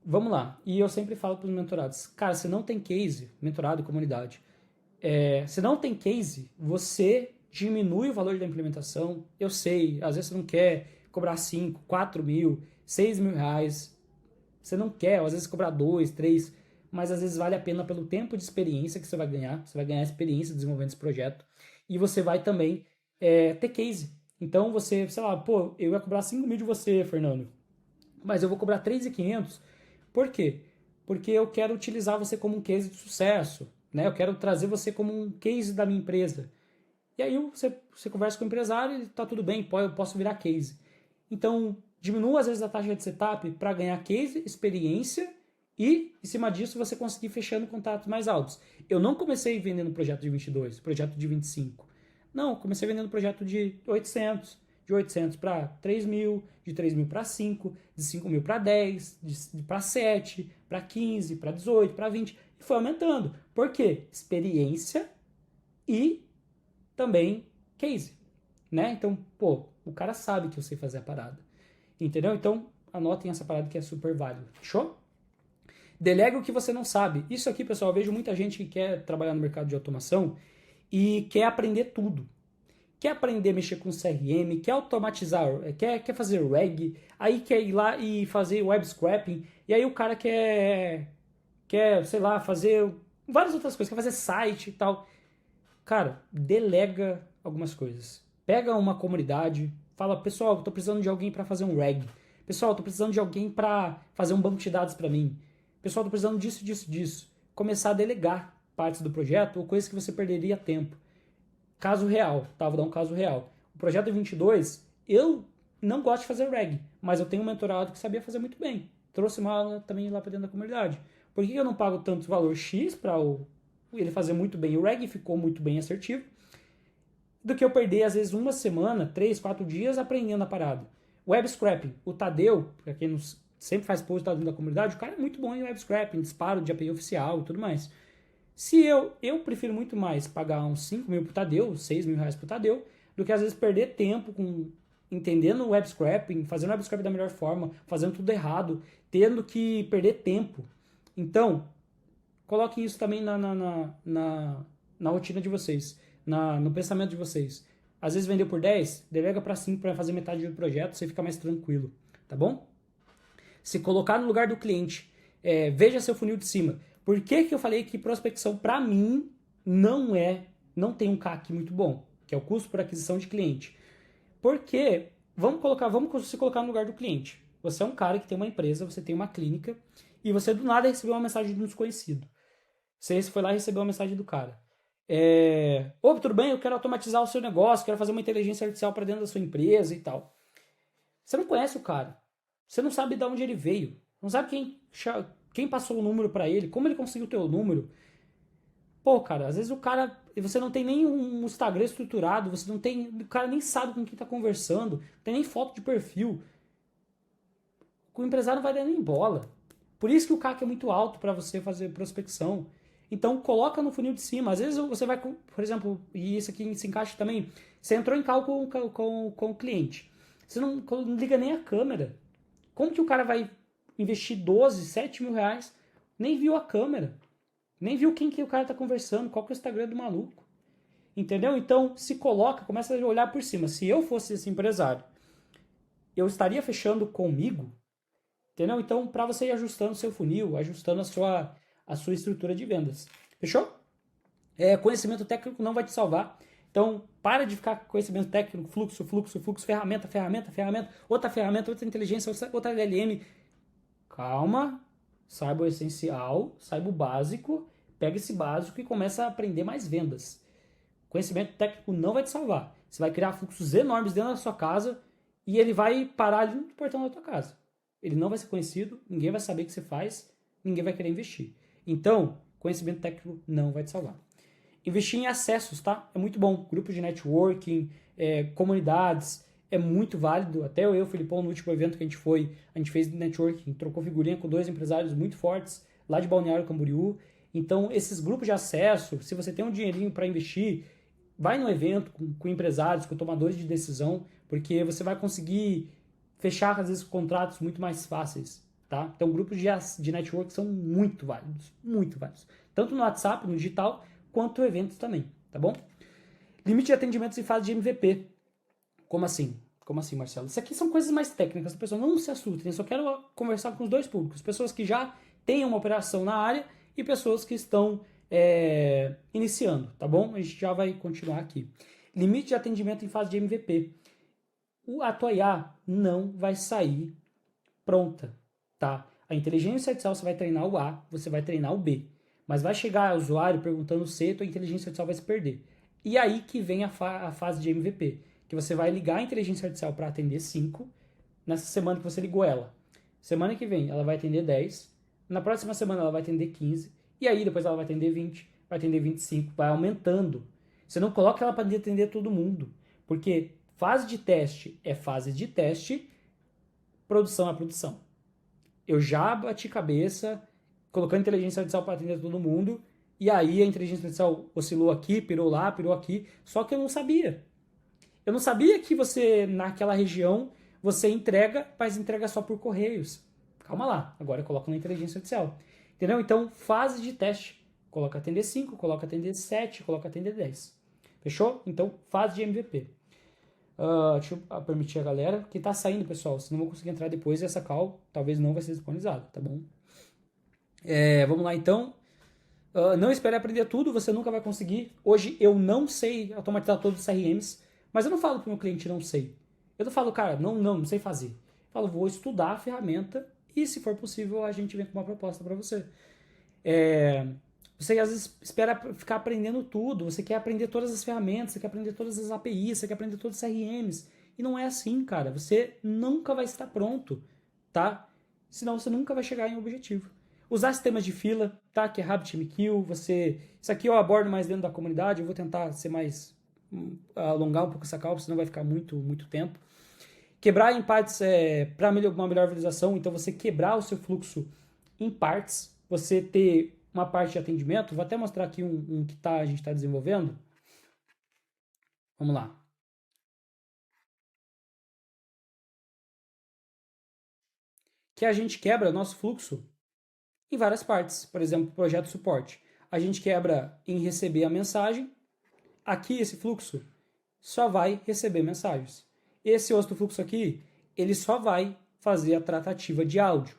Vamos lá, e eu sempre falo para os mentorados, cara, se não tem case, mentorado e comunidade, se não tem case, você diminui o valor da implementação. Eu sei, às vezes você não quer cobrar 5, 4 mil, 6 mil reais. Você não quer, às vezes cobrar 2, 3, mas às vezes vale a pena pelo tempo de experiência que você vai ganhar. Você vai ganhar experiência desenvolvendo esse projeto. E você vai também ter case. Então você, sei lá, pô, eu ia cobrar 5 mil de você, Fernando, mas eu vou cobrar 3.500. Por quê? Porque eu quero utilizar você como um case de sucesso, né? Eu quero trazer você como um case da minha empresa. E aí você conversa com o empresário e tá tudo bem, eu posso virar case. Então, diminua às vezes a taxa de setup para ganhar case, experiência e, em cima disso, você conseguir fechando contatos mais altos. Eu não comecei vendendo projeto de 22, projeto de 25. Não, comecei vendendo projeto de 800 para 3 mil, de 3 mil para 5, de 5 mil para 10, para 7, para 15, para 18, para 20. E foi aumentando. Por quê? Experiência e também case, né? Então, pô, o cara sabe que eu sei fazer a parada, entendeu? Então, anotem essa parada que é super válida, fechou? Delega o que você não sabe. Isso aqui, pessoal, eu vejo muita gente que quer trabalhar no mercado de automação e quer aprender tudo. Quer aprender a mexer com CRM, quer automatizar, quer fazer RAG, aí quer ir lá e fazer web scraping, e aí o cara quer, sei lá, fazer várias outras coisas, quer fazer site e tal. Cara, delega algumas coisas. Pega uma comunidade, fala, pessoal, eu tô precisando de alguém para fazer um RAG. Pessoal, eu tô precisando de alguém para fazer um banco de dados para mim. Pessoal, eu tô precisando disso, disso, disso. Começar a delegar partes do projeto ou coisas que você perderia tempo. Caso real, tá? Vou dar um caso real. O projeto 22, eu não gosto de fazer RAG, mas eu tenho um mentorado que sabia fazer muito bem. Trouxe uma aula também lá para dentro da comunidade. Por que eu não pago tanto valor X para ele fazer muito bem o RAG, ficou muito bem assertivo, do que eu perder, às vezes, uma semana, 3, 4 dias aprendendo a parada. Web scraping. O Tadeu, para quem não, sempre faz post dentro da comunidade, o cara é muito bom em web scraping, disparo de API oficial e tudo mais. Se eu prefiro muito mais pagar uns 5 mil pro Tadeu, 6 mil reais pro Tadeu, do que às vezes perder tempo com entendendo o web scraping, fazendo o web scraping da melhor forma, fazendo tudo errado, tendo que perder tempo. Então, coloquem isso também na rotina de vocês, no pensamento de vocês. Às vezes vendeu por 10, delega para 5 para fazer metade do projeto, você fica mais tranquilo, tá bom? Se colocar no lugar do cliente, veja seu funil de cima. Por que eu falei que prospecção, para mim, não tem um CAC muito bom, que é o custo por aquisição de cliente. Porque, vamos se colocar no lugar do cliente. Você é um cara que tem uma empresa, você tem uma clínica, e você do nada recebeu uma mensagem de um desconhecido. Você foi lá e recebeu uma mensagem do cara. Ô, tudo bem, eu quero automatizar o seu negócio, quero fazer uma inteligência artificial para dentro da sua empresa e tal. Você não conhece o cara. Você não sabe de onde ele veio. Não sabe quem passou o número para ele, como ele conseguiu o teu número. Pô, cara, às vezes você não tem nem um Instagram estruturado, o cara nem sabe com quem tá conversando, não tem nem foto de perfil. O empresário não vai dar nem bola. Por isso que o CAC é muito alto para você fazer prospecção. Então, coloca no funil de cima. Às vezes você vai, por exemplo, e isso aqui se encaixa também, você entrou em call com o cliente. Você não liga nem a câmera. Como que o cara vai investir 12, 7 mil reais? Nem viu a câmera. Nem viu quem que o cara tá conversando, qual que é o Instagram do maluco. Entendeu? Então, se coloca, começa a olhar por cima. Se eu fosse esse empresário, eu estaria fechando comigo? Entendeu? Então, para você ir ajustando o seu funil, ajustando a sua estrutura de vendas. Fechou? Conhecimento técnico não vai te salvar. Então, para de ficar com conhecimento técnico, fluxo, ferramenta, outra inteligência, outra LLM. Calma, saiba o essencial, saiba o básico, pega esse básico e começa a aprender mais vendas. Conhecimento técnico não vai te salvar. Você vai criar fluxos enormes dentro da sua casa e ele vai parar ali no portão da tua casa. Ele não vai ser conhecido, ninguém vai saber o que você faz, ninguém vai querer investir. Então, conhecimento técnico não vai te salvar. Investir em acessos, tá? É muito bom. Grupos de networking, comunidades, é muito válido. Até eu e o Felipão, no último evento que a gente fez networking, trocou figurinha com 2 empresários muito fortes, lá de Balneário Camboriú. Então, esses grupos de acesso, se você tem um dinheirinho para investir, vai no evento com empresários, com tomadores de decisão, porque você vai conseguir fechar, às vezes, contratos muito mais fáceis, tá? Então, grupos de network são muito válidos, tanto no WhatsApp, no digital, quanto eventos também, tá bom? Limite de atendimentos em fase de MVP. Como assim? Como assim, Marcelo? Isso aqui são coisas mais técnicas, a pessoa não se assustem, eu só quero conversar com os dois públicos, pessoas que já têm uma operação na área e pessoas que estão iniciando, tá bom? A gente já vai continuar aqui. Limite de atendimento em fase de MVP. A tua IA não vai sair pronta, tá? A inteligência artificial você vai treinar o A, você vai treinar o B. Mas vai chegar o usuário perguntando o C, tua inteligência artificial vai se perder. E aí que vem a fase de MVP, que você vai ligar a inteligência artificial para atender 5, nessa semana que você ligou ela. Semana que vem ela vai atender 10, na próxima semana ela vai atender 15, e aí depois ela vai atender 20, vai atender 25, vai aumentando. Você não coloca ela para atender todo mundo, porque fase de teste é fase de teste, produção é produção. Eu já bati cabeça colocando inteligência artificial para atender todo mundo, e aí a inteligência artificial oscilou aqui, pirou lá, pirou aqui, só que eu não sabia. Eu não sabia que você, naquela região, você entrega, mas entrega só por correios. Calma lá, agora eu coloco na inteligência artificial. Entendeu? Então, fase de teste. Coloca atender 5, coloca atender 7, coloca atender 10. Fechou? Então, fase de MVP. Deixa eu permitir a galera que tá saindo, pessoal. Se não vou conseguir entrar depois, essa call talvez não vai ser disponibilizada, tá bom? Vamos lá, então. Não espere aprender tudo, você nunca vai conseguir. Hoje eu não sei automatizar todos os CRMs, mas eu não falo pro meu cliente não sei. Eu não falo, cara, não sei fazer. Eu falo, vou estudar a ferramenta e, se for possível, a gente vem com uma proposta para você. Você às vezes espera ficar aprendendo tudo, você quer aprender todas as ferramentas, você quer aprender todas as APIs, você quer aprender todos os CRMs. E não é assim, cara. Você nunca vai estar pronto, tá? Senão você nunca vai chegar em um objetivo. Usar sistemas de fila, tá? Que é RabbitMQ, isso aqui eu abordo mais dentro da comunidade, eu vou tentar ser mais alongar um pouco essa call, senão vai ficar muito tempo. Quebrar em partes para uma melhor visualização, então você quebrar o seu fluxo em partes, você ter uma parte de atendimento, vou até mostrar aqui um que a gente está desenvolvendo. Vamos lá. Que a gente quebra o nosso fluxo em várias partes. Por exemplo, projeto suporte. A gente quebra em receber a mensagem. Aqui esse fluxo só vai receber mensagens. Esse outro fluxo aqui, ele só vai fazer a tratativa de áudio.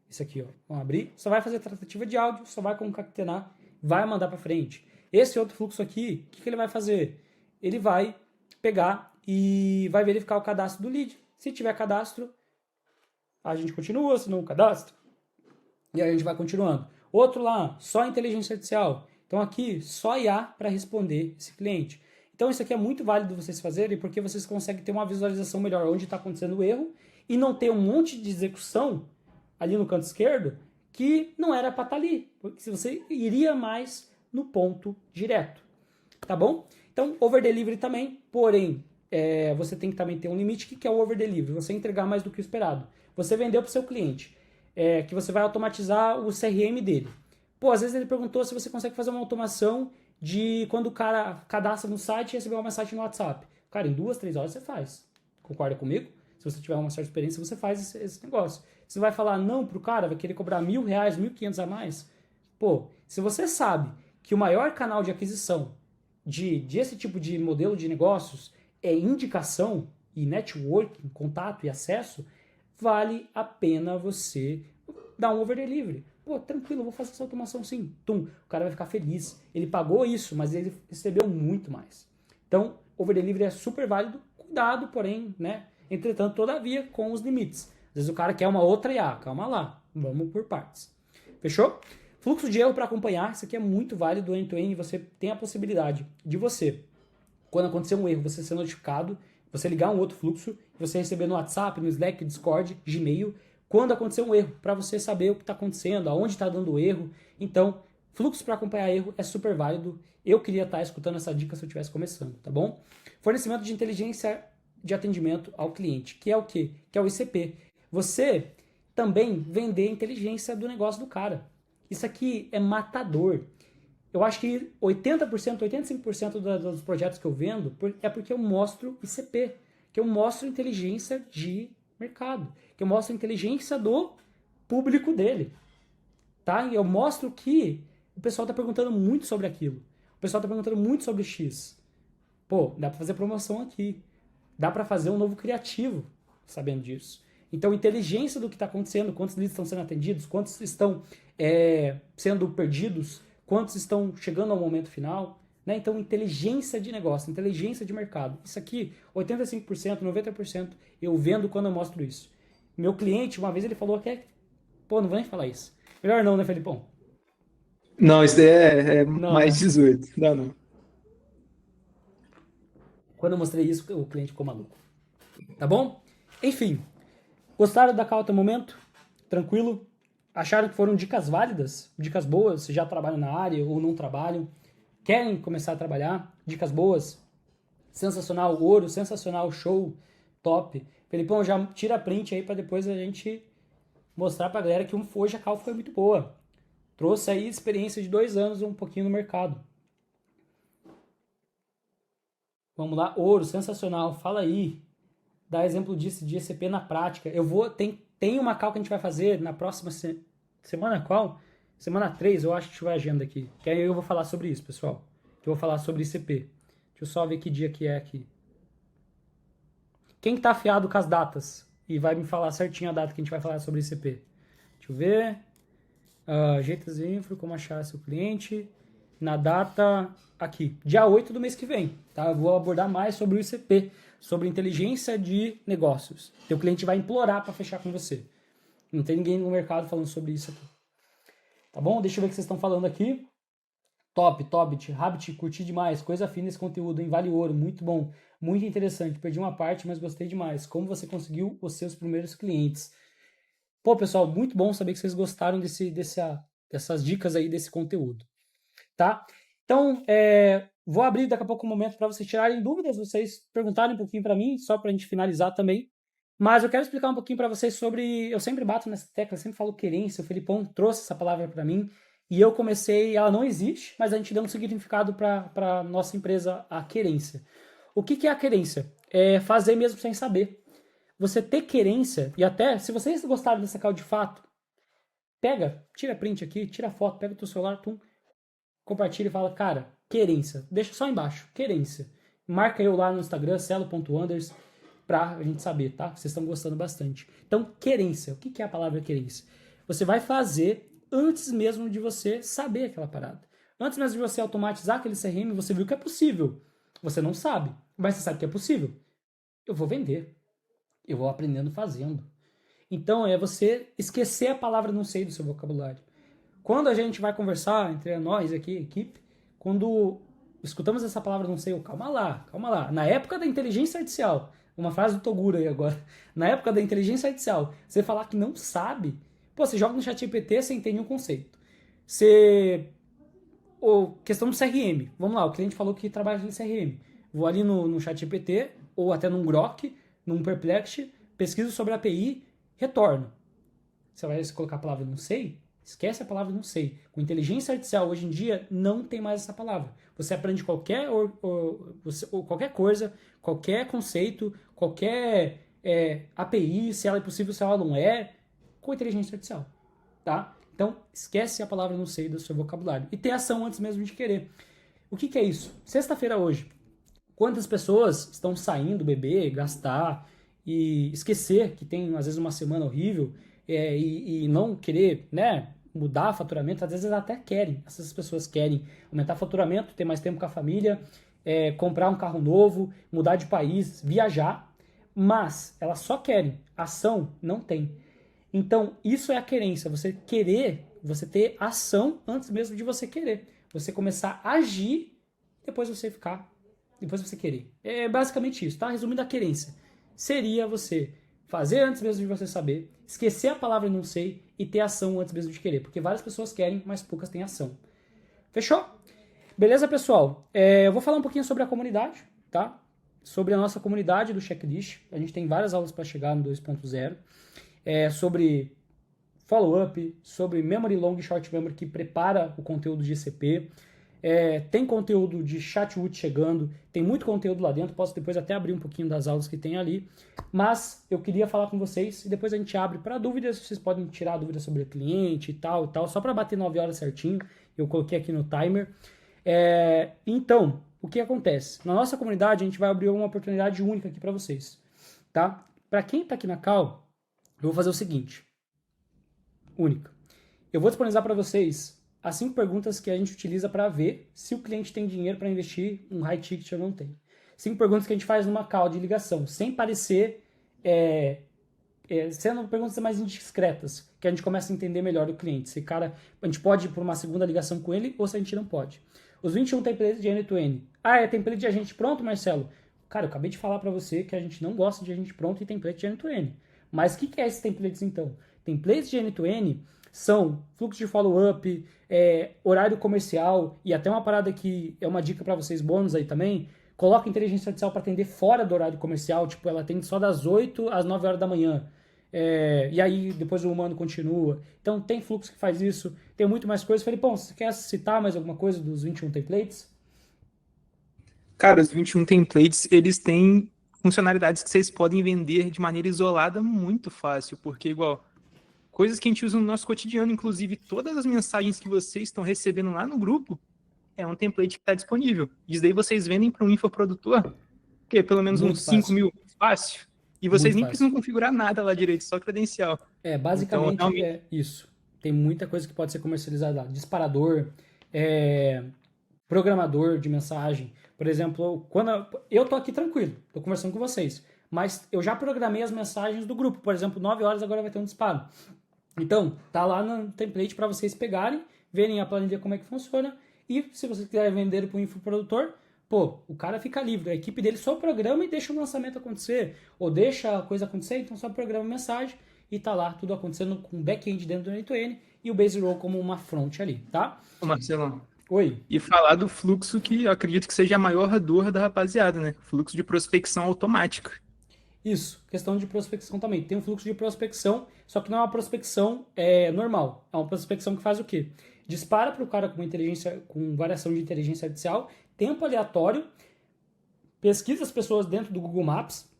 Isso aqui, ó, vamos abrir, só vai fazer a tratativa de áudio, só vai concatenar, vai mandar para frente. Esse outro fluxo aqui, o que ele vai fazer? Ele vai pegar e vai verificar o cadastro do lead. Se tiver cadastro, a gente continua, se não cadastro, e aí a gente vai continuando. Outro lá, só inteligência artificial. Então aqui, só IA para responder esse cliente. Então isso aqui é muito válido vocês fazerem, porque vocês conseguem ter uma visualização melhor onde está acontecendo o erro e não ter um monte de execução ali no canto esquerdo que não era para estar ali, porque se você iria mais no ponto direto, tá bom? Então, over delivery também, porém, você tem que também ter um limite. O que é o over delivery? Você entregar mais do que o esperado. Você vendeu para o seu cliente, que você vai automatizar o CRM dele. Pô, às vezes ele perguntou se você consegue fazer uma automação de quando o cara cadastra no site e receber uma mensagem no WhatsApp. Cara, em 2, 3 horas você faz. Concorda comigo? Se você tiver uma certa experiência, você faz esse negócio. Você vai falar não pro cara, vai querer cobrar R$1.000, R$1.500 a mais? Pô, se você sabe que o maior canal de aquisição desse tipo de modelo de negócios é indicação e networking, contato e acesso, vale a pena você dar um over delivery. Pô, tranquilo, eu vou fazer essa automação sim. Tum, o cara vai ficar feliz. Ele pagou isso, mas ele recebeu muito mais. Então, over delivery é super válido. Cuidado, porém, né? Entretanto, todavia, com os limites. Às vezes o cara quer uma outra IA. Calma lá. Vamos por partes. Fechou? Fluxo de erro para acompanhar. Isso aqui é muito válido end-to-end. Você tem a possibilidade de você, quando acontecer um erro, você ser notificado, você ligar um outro fluxo, você receber no WhatsApp, no Slack, Discord, Gmail, quando acontecer um erro, para você saber o que está acontecendo, aonde está dando erro. Então, fluxo para acompanhar erro é super válido. Eu queria estar escutando essa dica se eu estivesse começando, tá bom? Fornecimento de inteligência de atendimento ao cliente, que é o quê? Que é o ICP. Você também vender a inteligência do negócio do cara. Isso aqui é matador. Eu acho que 80%, 85% dos projetos que eu vendo é porque eu mostro ICP, que eu mostro inteligência de mercado, que eu mostro a inteligência do público dele, tá? E eu mostro que o pessoal está perguntando muito sobre aquilo, o pessoal está perguntando muito sobre X. Pô, dá para fazer promoção aqui, dá para fazer um novo criativo sabendo disso. Então, inteligência do que está acontecendo, quantos leads estão sendo atendidos, quantos estão sendo perdidos, quantos estão chegando ao momento final, né? Então, inteligência de negócio, inteligência de mercado. Isso aqui, 85%, 90%, eu vendo quando eu mostro isso. Meu cliente, uma vez ele falou que pô, não vou nem falar isso. Melhor não, né, Felipão? Não, isso daí é Não, mais né? 18. Não, não. Quando eu mostrei isso, o cliente ficou maluco. Tá bom? Enfim, gostaram da call até o momento? Tranquilo? Acharam que foram dicas válidas? Dicas boas? Se já trabalham na área ou não trabalham? Querem começar a trabalhar? Dicas boas? Sensacional, ouro, sensacional, show, top. Felipão, já tira print aí para depois a gente mostrar pra galera que hoje a call foi muito boa. Trouxe aí experiência de 2 anos, um pouquinho no mercado. Vamos lá, ouro, sensacional. Fala aí. Dá exemplo disso de ECP na prática. Tem uma call que a gente vai fazer na próxima semana, qual? Semana 3, eu acho que tiver agenda aqui. Que aí eu vou falar sobre isso, pessoal. Eu vou falar sobre ICP. Deixa eu só ver que dia que é aqui. Quem tá afiado com as datas? E vai me falar certinho a data que a gente vai falar sobre ICP. Deixa eu ver. Jeitas Info, como achar seu cliente. Na data aqui, dia 8 do mês que vem. Tá? Eu vou abordar mais sobre o ICP, sobre inteligência de negócios. Teu cliente vai implorar para fechar com você. Não tem ninguém no mercado falando sobre isso aqui. Tá bom? Deixa eu ver o que vocês estão falando aqui. Top, Rabbit, curti demais. Coisa fina esse conteúdo, hein? Vale ouro, muito bom. Muito interessante. Perdi uma parte, mas gostei demais. Como você conseguiu os seus primeiros clientes? Pô, pessoal, muito bom saber que vocês gostaram dessas dicas aí, desse conteúdo. Tá? Então, vou abrir daqui a pouco um momento para vocês tirarem dúvidas, vocês perguntarem um pouquinho para mim, só para a gente finalizar também. Mas eu quero explicar um pouquinho para vocês sobre... Eu sempre bato nessa tecla, eu sempre falo querência. O Felipão trouxe essa palavra para mim e eu comecei... Ela não existe, mas a gente deu um significado para a nossa empresa, a querência. O que é a querência? É fazer mesmo sem saber. Você ter querência, e até, se vocês gostaram dessa call de fato, tira print aqui, tira foto, pega o teu celular, compartilha e fala, cara, querência. Deixa só embaixo, querência. marca eu lá no Instagram, celo.anders, pra gente saber, tá? Vocês estão gostando bastante. Então, querência. O que é a palavra querência? Você vai fazer antes mesmo de você saber aquela parada. Antes mesmo de você automatizar aquele CRM, você viu que é possível. Você não sabe, mas você sabe que é possível. Eu vou vender. Eu vou aprendendo fazendo. Então, é você esquecer a palavra não sei do seu vocabulário. Quando a gente vai conversar entre nós aqui, equipe, quando escutamos essa palavra não sei, calma lá, calma lá. Na época da inteligência artificial, uma frase do Toguro aí agora, na época da inteligência artificial, você falar que não sabe, pô, você joga no ChatGPT, você entende um conceito. Você... Ou questão do CRM, vamos lá, o cliente falou que trabalha em CRM. Vou ali no ChatGPT, ou até num Grok, num Perplexity, pesquiso sobre a API, retorno. Você vai colocar a palavra não sei? Esquece a palavra não sei. Com inteligência artificial, hoje em dia, não tem mais essa palavra. Você aprende qualquer coisa, qualquer conceito, qualquer API, se ela é possível, se ela não é, com inteligência artificial. Tá? Então, esquece a palavra não sei do seu vocabulário. E ter ação antes mesmo de querer. O que é isso? Sexta-feira hoje. Quantas pessoas estão saindo, beber, gastar e esquecer que tem, às vezes, uma semana horrível e não querer, né, mudar faturamento? Às vezes até querem. Essas pessoas querem aumentar faturamento, ter mais tempo com a família, comprar um carro novo, mudar de país, viajar, mas elas só querem. Ação não tem. Então, isso é a querência. Você querer, você ter ação antes mesmo de você querer. Você começar a agir, depois você querer. É basicamente isso, tá? Resumindo, a querência seria você fazer antes mesmo de você saber, esquecer a palavra não sei e ter ação antes mesmo de querer. Porque várias pessoas querem, mas poucas têm ação. Fechou? Beleza, pessoal? Eu vou falar um pouquinho sobre a comunidade, tá? Sobre a nossa comunidade do Checklist. A gente tem várias aulas para chegar no 2.0. Sobre follow-up, sobre memory long e short memory, que prepara o conteúdo de ICP. Tem conteúdo de chatbot chegando, tem muito conteúdo lá dentro, posso depois até abrir um pouquinho das aulas que tem ali, mas eu queria falar com vocês e depois a gente abre para dúvidas, vocês podem tirar dúvidas sobre o cliente e tal, só para bater 9 horas certinho, eu coloquei aqui no timer. Então, o que acontece? Na nossa comunidade a gente vai abrir uma oportunidade única aqui para vocês, tá? Para quem está aqui na Call, eu vou fazer o seguinte, única. Eu vou disponibilizar para vocês as 5 perguntas que a gente utiliza para ver se o cliente tem dinheiro para investir um high ticket ou não tem. 5 perguntas que a gente faz numa call de ligação, sem parecer, sendo perguntas mais indiscretas, que a gente começa a entender melhor o cliente. Se a gente pode ir por uma segunda ligação com ele ou se a gente não pode. Os 21 templates de end-to-end. Template de agente pronto, Marcelo? Cara, eu acabei de falar para você que a gente não gosta de agente pronto e template de end-to-end. Mas o que é esses templates então? Templates de end-to-end são fluxo de follow-up, horário comercial e até uma parada que é uma dica para vocês, bônus aí também, coloca inteligência artificial para atender fora do horário comercial, tipo, ela atende só das 8 às 9 horas da manhã. E aí depois o humano continua. Então tem fluxo que faz isso, tem muito mais coisas. Felipão, você quer citar mais alguma coisa dos 21 templates? Cara, os 21 templates, eles têm funcionalidades que vocês podem vender de maneira isolada muito fácil, porque igual... Coisas que a gente usa no nosso cotidiano, inclusive todas as mensagens que vocês estão recebendo lá no grupo, é um template que está disponível. Isso daí vocês vendem para um infoprodutor, que é pelo menos Muito uns 5 mil fácil. E vocês Muito nem fácil. precisam configurar nada lá direito, só credencial. Basicamente Então, realmente... é isso. Tem muita coisa que pode ser comercializada lá. Disparador, programador de mensagem. Por exemplo, quando eu tô aqui tranquilo, tô conversando com vocês, mas eu já programei as mensagens do grupo. Por exemplo, 9 horas agora vai ter um disparo. Então, tá lá no template para vocês pegarem, verem a planilha como é que funciona e se vocês quiserem vender para o infoprodutor, o cara fica livre, a equipe dele só programa e deixa o lançamento acontecer, ou deixa a coisa acontecer, então só programa a mensagem e tá lá tudo acontecendo com back-end dentro do end-to-end e o base row como uma front ali, tá? Marcelão, Oi. E falar do fluxo que eu acredito que seja a maior dor da rapaziada, né? Fluxo de prospecção automática. Isso, questão de prospecção também. Tem um fluxo de prospecção, só que não é uma prospecção normal. É uma prospecção que faz o quê? Dispara para o cara com variação de inteligência artificial, tempo aleatório, pesquisa as pessoas dentro do Google Maps,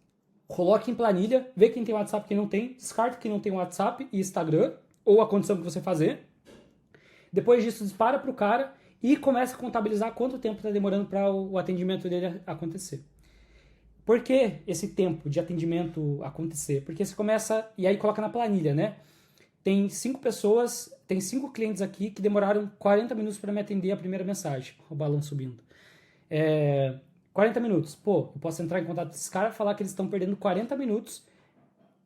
coloca em planilha, vê quem tem WhatsApp e quem não tem, descarta quem não tem WhatsApp e Instagram, ou a condição que você fazer. Depois disso, dispara para o cara e começa a contabilizar quanto tempo está demorando para o atendimento dele acontecer. Por que esse tempo de atendimento acontecer? Porque você começa, e aí coloca na planilha, né? Tem 5 pessoas, tem 5 clientes aqui que demoraram 40 minutos para me atender a primeira mensagem. O balão subindo. 40 minutos. Pô, eu posso entrar em contato com esses caras e falar que eles estão perdendo 40 minutos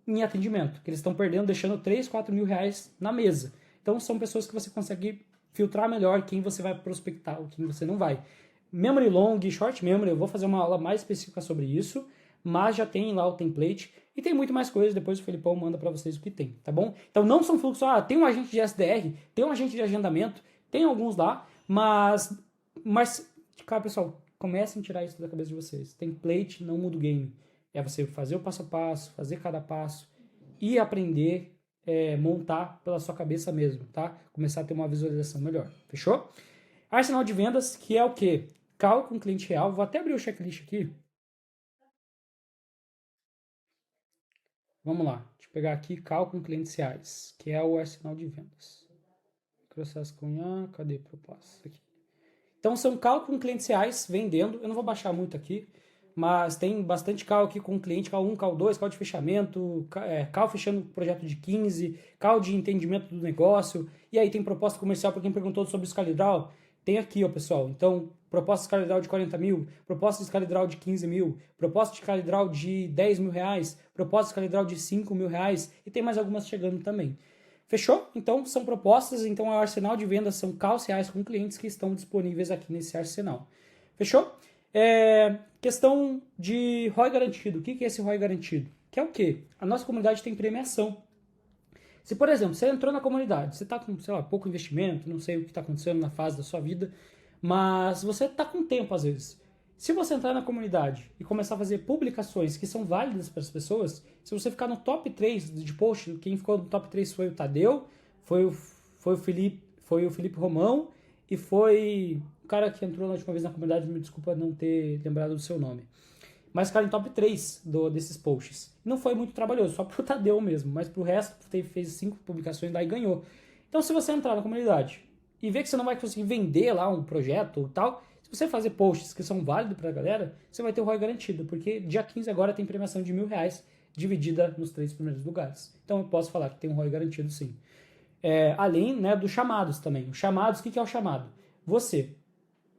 em atendimento. Que eles estão perdendo, deixando 3, 4 mil reais na mesa. Então, são pessoas que você consegue filtrar melhor quem você vai prospectar ou quem você não vai. Memory long, short memory, eu vou fazer uma aula mais específica sobre isso, mas já tem lá o template e tem muito mais coisas, depois o Felipão manda para vocês o que tem, tá bom? Então não são fluxos, tem um agente de SDR, tem um agente de agendamento, tem alguns lá, mas cara, pessoal, comecem a tirar isso da cabeça de vocês. Template não muda o game. É você fazer o passo a passo, fazer cada passo e aprender, montar pela sua cabeça mesmo, tá? Começar a ter uma visualização melhor, fechou? Arsenal de vendas, que é o quê? Call com cliente real. Vou até abrir o checklist aqui. Vamos lá. Deixa eu pegar aqui call com clientes reais, que é o arsenal de vendas. Processo com cadê proposta? Aqui. Então são call com clientes reais vendendo. Eu não vou baixar muito aqui, mas tem bastante call aqui com cliente, call 1, call 2, call de fechamento, call fechando projeto de 15, call de entendimento do negócio. E aí tem proposta comercial para quem perguntou sobre o ScaleDraw. Tem aqui, ó, pessoal. Então, proposta de ScaleDraw de 40 mil, proposta de ScaleDraw de 15 mil, proposta de ScaleDraw de 10 mil reais, proposta de ScaleDraw de 5 mil reais e tem mais algumas chegando também. Fechou? Então, são propostas. Então, o arsenal de vendas são calls reais com clientes que estão disponíveis aqui nesse arsenal. Fechou? Questão de ROI garantido. O que é esse ROI garantido? Que é o quê? A nossa comunidade tem premiação. Se, por exemplo, você entrou na comunidade, você está com, sei lá, pouco investimento, não sei o que está acontecendo na fase da sua vida, mas você está com tempo às vezes. Se você entrar na comunidade e começar a fazer publicações que são válidas para as pessoas, se você ficar no top 3 de post, quem ficou no top 3 foi o Tadeu, foi o Felipe Romão e foi o cara que entrou na última vez na comunidade, me desculpa não ter lembrado do seu nome. Mas ficaram em top 3 desses posts. Não foi muito trabalhoso, só pro Tadeu mesmo, mas pro resto fez 5 publicações lá e ganhou. Então se você entrar na comunidade e ver que você não vai conseguir vender lá um projeto ou tal, se você fazer posts que são válidos pra galera, você vai ter o ROI garantido, porque dia 15 agora tem premiação de R$1.000 dividida nos 3 primeiros lugares. Então eu posso falar que tem um ROI garantido sim. Além, né, dos chamados também. Os chamados, o que é o chamado? Você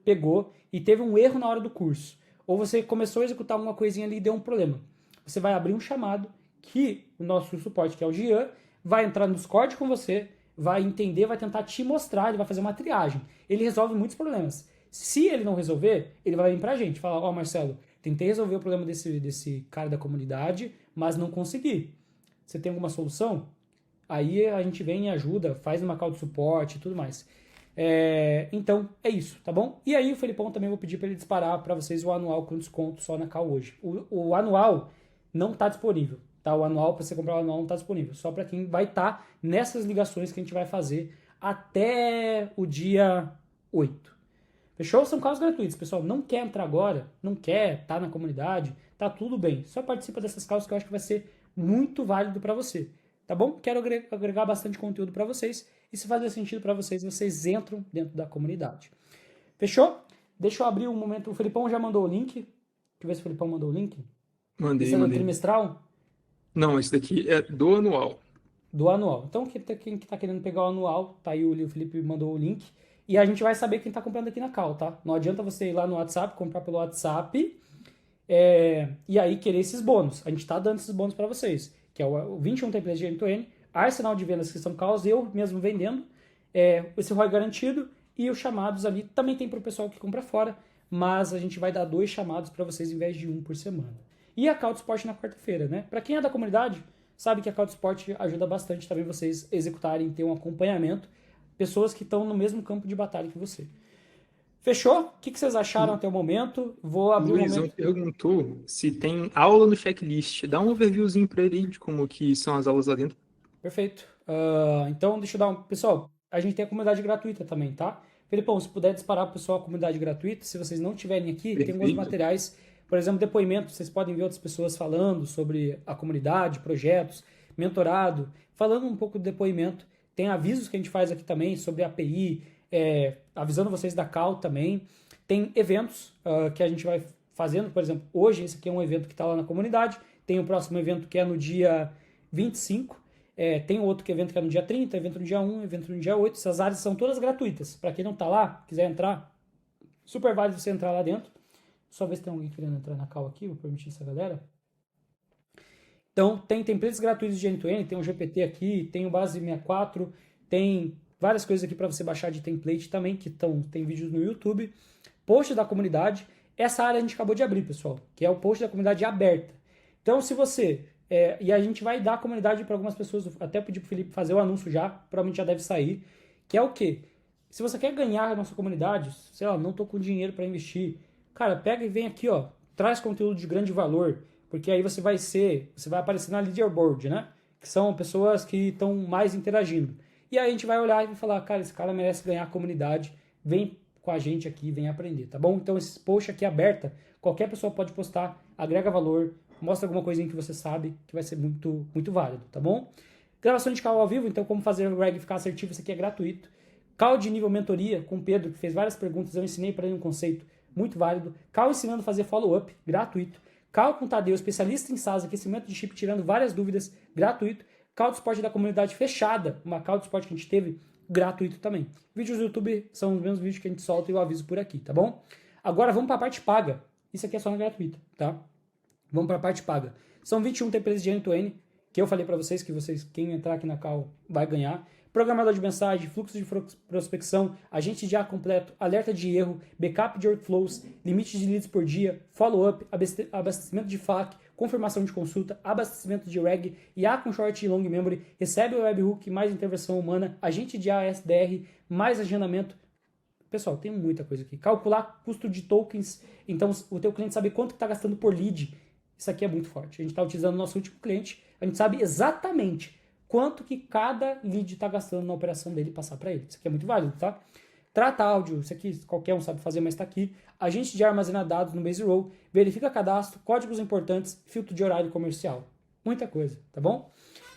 pegou e teve um erro na hora do curso. Ou você começou a executar alguma coisinha ali e deu um problema. Você vai abrir um chamado que o nosso suporte, que é o Gian, vai entrar no Discord com você, vai entender, vai tentar te mostrar, ele vai fazer uma triagem. Ele resolve muitos problemas. Se ele não resolver, ele vai vir pra gente, falar, Marcelo, tentei resolver o problema desse cara da comunidade, mas não consegui. Você tem alguma solução? Aí a gente vem e ajuda, faz uma call de suporte e tudo mais. Então, é isso, tá bom? E aí o Felipão também vou pedir para ele disparar para vocês o anual com desconto só na call hoje. O anual não está disponível, tá? O anual, para você comprar o anual, não está disponível. Só para quem vai estar nessas ligações que a gente vai fazer até o dia 8. Fechou? São calls gratuitos, pessoal. Não quer entrar agora, não quer estar na comunidade, tá tudo bem. Só participa dessas calls que eu acho que vai ser muito válido para você. Tá bom? Quero agregar bastante conteúdo para vocês. E se fazer sentido para vocês, vocês entram dentro da comunidade. Fechou? Deixa eu abrir um momento. O Felipão já mandou o link. Deixa eu ver se o Felipão mandou o link. Mandei. Esse é do trimestral? Não, esse daqui é do anual. Do anual. Então, quem está querendo pegar o anual, tá aí o Felipe mandou o link. E a gente vai saber quem está comprando aqui na Cal, tá? Não adianta você ir lá no WhatsApp, comprar pelo WhatsApp e aí querer esses bônus. A gente está dando esses bônus para vocês. Que é o 21 templates de end-to-end, arsenal de vendas que são calls, eu mesmo vendendo, esse ROI garantido e os chamados ali também tem para o pessoal que compra fora, mas a gente vai dar 2 chamados para vocês em vez de 1 por semana. E a call de suporte na quarta-feira, né? Para quem é da comunidade, sabe que a call de suporte ajuda bastante também vocês executarem, ter um acompanhamento, pessoas que estão no mesmo campo de batalha que você. Fechou? O que vocês acharam até o momento? Vou abrir o Luizão perguntou se tem aula no checklist. Dá um overviewzinho para ele de como que são as aulas lá dentro. Perfeito. Então, deixa eu dar um... Pessoal, a gente tem a comunidade gratuita também, tá? Felipão, se puder disparar para o pessoal a comunidade gratuita, se vocês não tiverem aqui, Perfeito. tem alguns materiais, por exemplo, depoimentos, vocês podem ver outras pessoas falando sobre a comunidade, projetos, mentorado, falando um pouco do depoimento. Tem avisos que a gente faz aqui também sobre API, avisando vocês da call também. Tem eventos que a gente vai fazendo, por exemplo, hoje esse aqui é um evento que está lá na comunidade, tem o próximo evento que é no dia 25, tem outro evento que é no dia 30, evento no dia 1, evento no dia 8, essas áreas são todas gratuitas. Para quem não está lá, quiser entrar, super válido você entrar lá dentro. Só ver se tem alguém querendo entrar na call aqui, vou permitir essa galera. Então, tem templates gratuitos de end-to-end, tem o GPT aqui, tem o Base 64, tem várias coisas aqui para você baixar de template também, tem vídeos no YouTube. Post da comunidade, essa área a gente acabou de abrir, pessoal, que é o post da comunidade aberta. Então, se você... e a gente vai dar a comunidade para algumas pessoas, até pedir para o Felipe fazer o anúncio já, provavelmente já deve sair, que é o quê? Se você quer ganhar a nossa comunidade, sei lá, não estou com dinheiro para investir, cara, pega e vem aqui, ó, traz conteúdo de grande valor, porque aí você vai aparecer na leaderboard, né? Que são pessoas que estão mais interagindo. E aí a gente vai olhar e vai falar, cara, esse cara merece ganhar a comunidade, vem com a gente aqui, vem aprender, tá bom? Então esse post aqui aberta, qualquer pessoa pode postar, agrega valor, mostra alguma coisinha que você sabe, que vai ser muito, muito válido, tá bom? Gravação de call ao vivo, então como fazer o reg ficar assertivo, isso aqui é gratuito. Call de nível mentoria com o Pedro, que fez várias perguntas, eu ensinei para ele um conceito muito válido. Call ensinando a fazer follow-up, gratuito. Call com Tadeu, especialista em SaaS, aquecimento de chip, tirando várias dúvidas, gratuito. Call de suporte da comunidade fechada, uma call de suporte que a gente teve, gratuito também. Vídeos do YouTube são os mesmos vídeos que a gente solta e eu aviso por aqui, tá bom? Agora vamos para a parte paga. Isso aqui é só na gratuita, tá? Vamos para a parte paga. São 21 templates de end-to-end, que eu falei para vocês que quem entrar aqui na call vai ganhar. Programador de mensagem, fluxo de prospecção, agente de IA completo, alerta de erro, backup de workflows, limite de leads por dia, follow-up, abastecimento de FAQ, confirmação de consulta, abastecimento de reg, IA com short e long memory, recebe o webhook mais intervenção humana, agente de IA SDR, mais agendamento. Pessoal, tem muita coisa aqui. Calcular custo de tokens, então o teu cliente sabe quanto está gastando por lead. Isso aqui é muito forte. A gente está utilizando o nosso último cliente, a gente sabe exatamente quanto que cada lead está gastando na operação dele passar para ele. Isso aqui é muito válido, tá? Trata áudio, isso aqui qualquer um sabe fazer, mas está aqui. Agente de armazenar dados no Base Row, verifica cadastro, códigos importantes, filtro de horário comercial. Muita coisa, tá bom?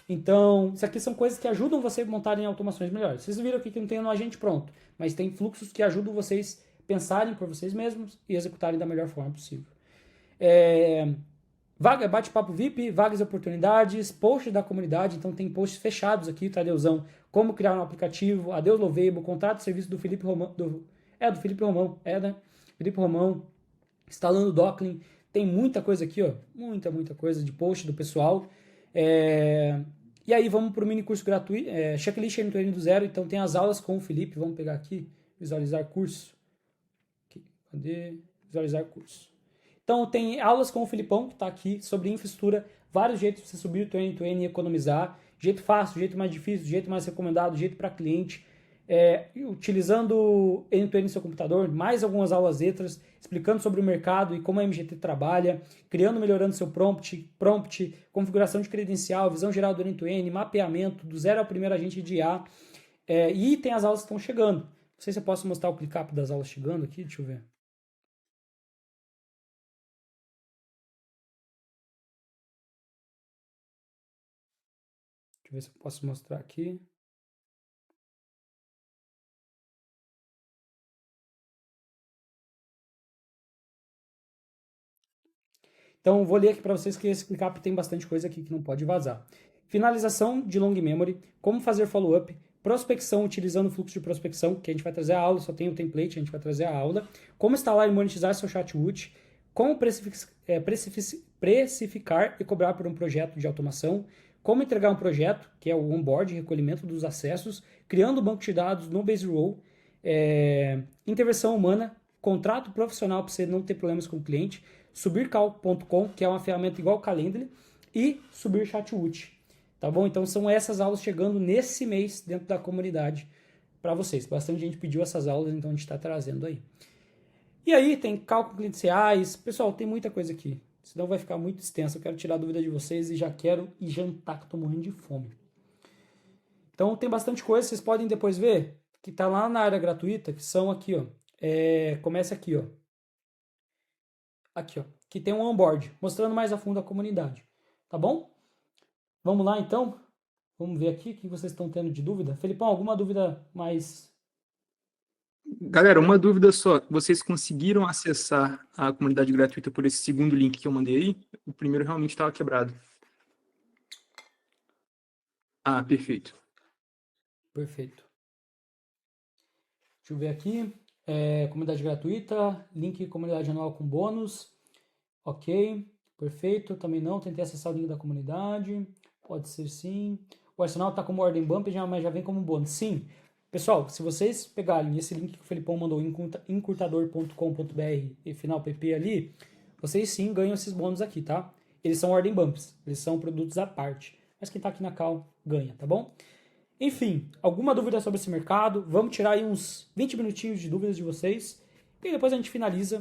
Então, isso aqui são coisas que ajudam você a montarem automações melhores. Vocês viram aqui que não tem um agente pronto, mas tem fluxos que ajudam vocês a pensarem por vocês mesmos e executarem da melhor forma possível. Bate-papo VIP, vagas e oportunidades, post da comunidade, então tem posts fechados aqui, Tadeuzão, como criar um aplicativo, Adeus Lovable, contrato de serviço do Felipe Romão, do Felipe Romão, né? Felipe Romão, instalando Docklin, tem muita coisa aqui, ó, muita coisa de post do pessoal. E aí vamos para o mini curso gratuito, checklist end-to-end do zero, então tem as aulas com o Felipe, vamos pegar aqui, visualizar curso, cadê? Visualizar curso. Então tem aulas com o Filipão, que está aqui, sobre infraestrutura, vários jeitos de você subir o teu end-to-end e economizar, jeito fácil, jeito mais difícil, jeito mais recomendado, jeito para cliente, utilizando end-to-end no seu computador, mais algumas aulas extras, explicando sobre o mercado e como a MGT trabalha, criando e melhorando seu prompt, configuração de credencial, visão geral do end-to-end, mapeamento, do zero ao primeiro agente de IA, e tem as aulas que estão chegando. Não sei se eu posso mostrar o ClickUp das aulas chegando aqui, deixa eu ver. Deixa eu ver se eu posso mostrar aqui. Então, vou ler aqui para vocês que esse ClickUp tem bastante coisa aqui que não pode vazar. Finalização de long memory, como fazer follow-up, prospecção utilizando o fluxo de prospecção, que a gente vai trazer a aula, só tem o template, a gente vai trazer a aula. Como instalar e monetizar seu chatbot, como precificar e cobrar por um projeto de automação, como entregar um projeto, que é o onboard, recolhimento dos acessos, criando um banco de dados no Base Row, intervenção humana, contrato profissional para você não ter problemas com o cliente, subircal.com, que é uma ferramenta igual ao Calendly, e subir Chatwood. Tá bom? Então são essas aulas chegando nesse mês dentro da comunidade para vocês. Bastante gente pediu essas aulas, então a gente está trazendo aí. E aí tem cálculo clientes reais. Pessoal, tem muita coisa aqui. Senão vai ficar muito extenso. Eu quero tirar a dúvida de vocês e já quero ir jantar, que eu tô morrendo de fome. Então tem bastante coisa, vocês podem depois ver, que tá lá na área gratuita, que são aqui, ó. Começa aqui, ó. Aqui, ó. Que tem um onboard, mostrando mais a fundo a comunidade. Tá bom? Vamos lá, então. Vamos ver aqui o que vocês estão tendo de dúvida. Felipão, alguma dúvida mais Galera, uma dúvida só. Vocês conseguiram acessar a comunidade gratuita por esse segundo link que eu mandei aí? O primeiro realmente estava quebrado. Ah, perfeito. Perfeito. Deixa eu ver aqui. Comunidade gratuita, link comunidade anual com bônus. Ok, perfeito. Também não, tentei acessar o link da comunidade. Pode ser sim. O Arsenal está como ordem bump, mas já vem como bônus. Sim. Pessoal, se vocês pegarem esse link que o Felipão mandou, encurtador.com.br e final pp ali, vocês sim ganham esses bônus aqui, tá? Eles são ordem bumps, eles são produtos à parte. Mas quem tá aqui na cal ganha, tá bom? Enfim, alguma dúvida sobre esse mercado? Vamos tirar aí uns 20 minutinhos de dúvidas de vocês e depois a gente finaliza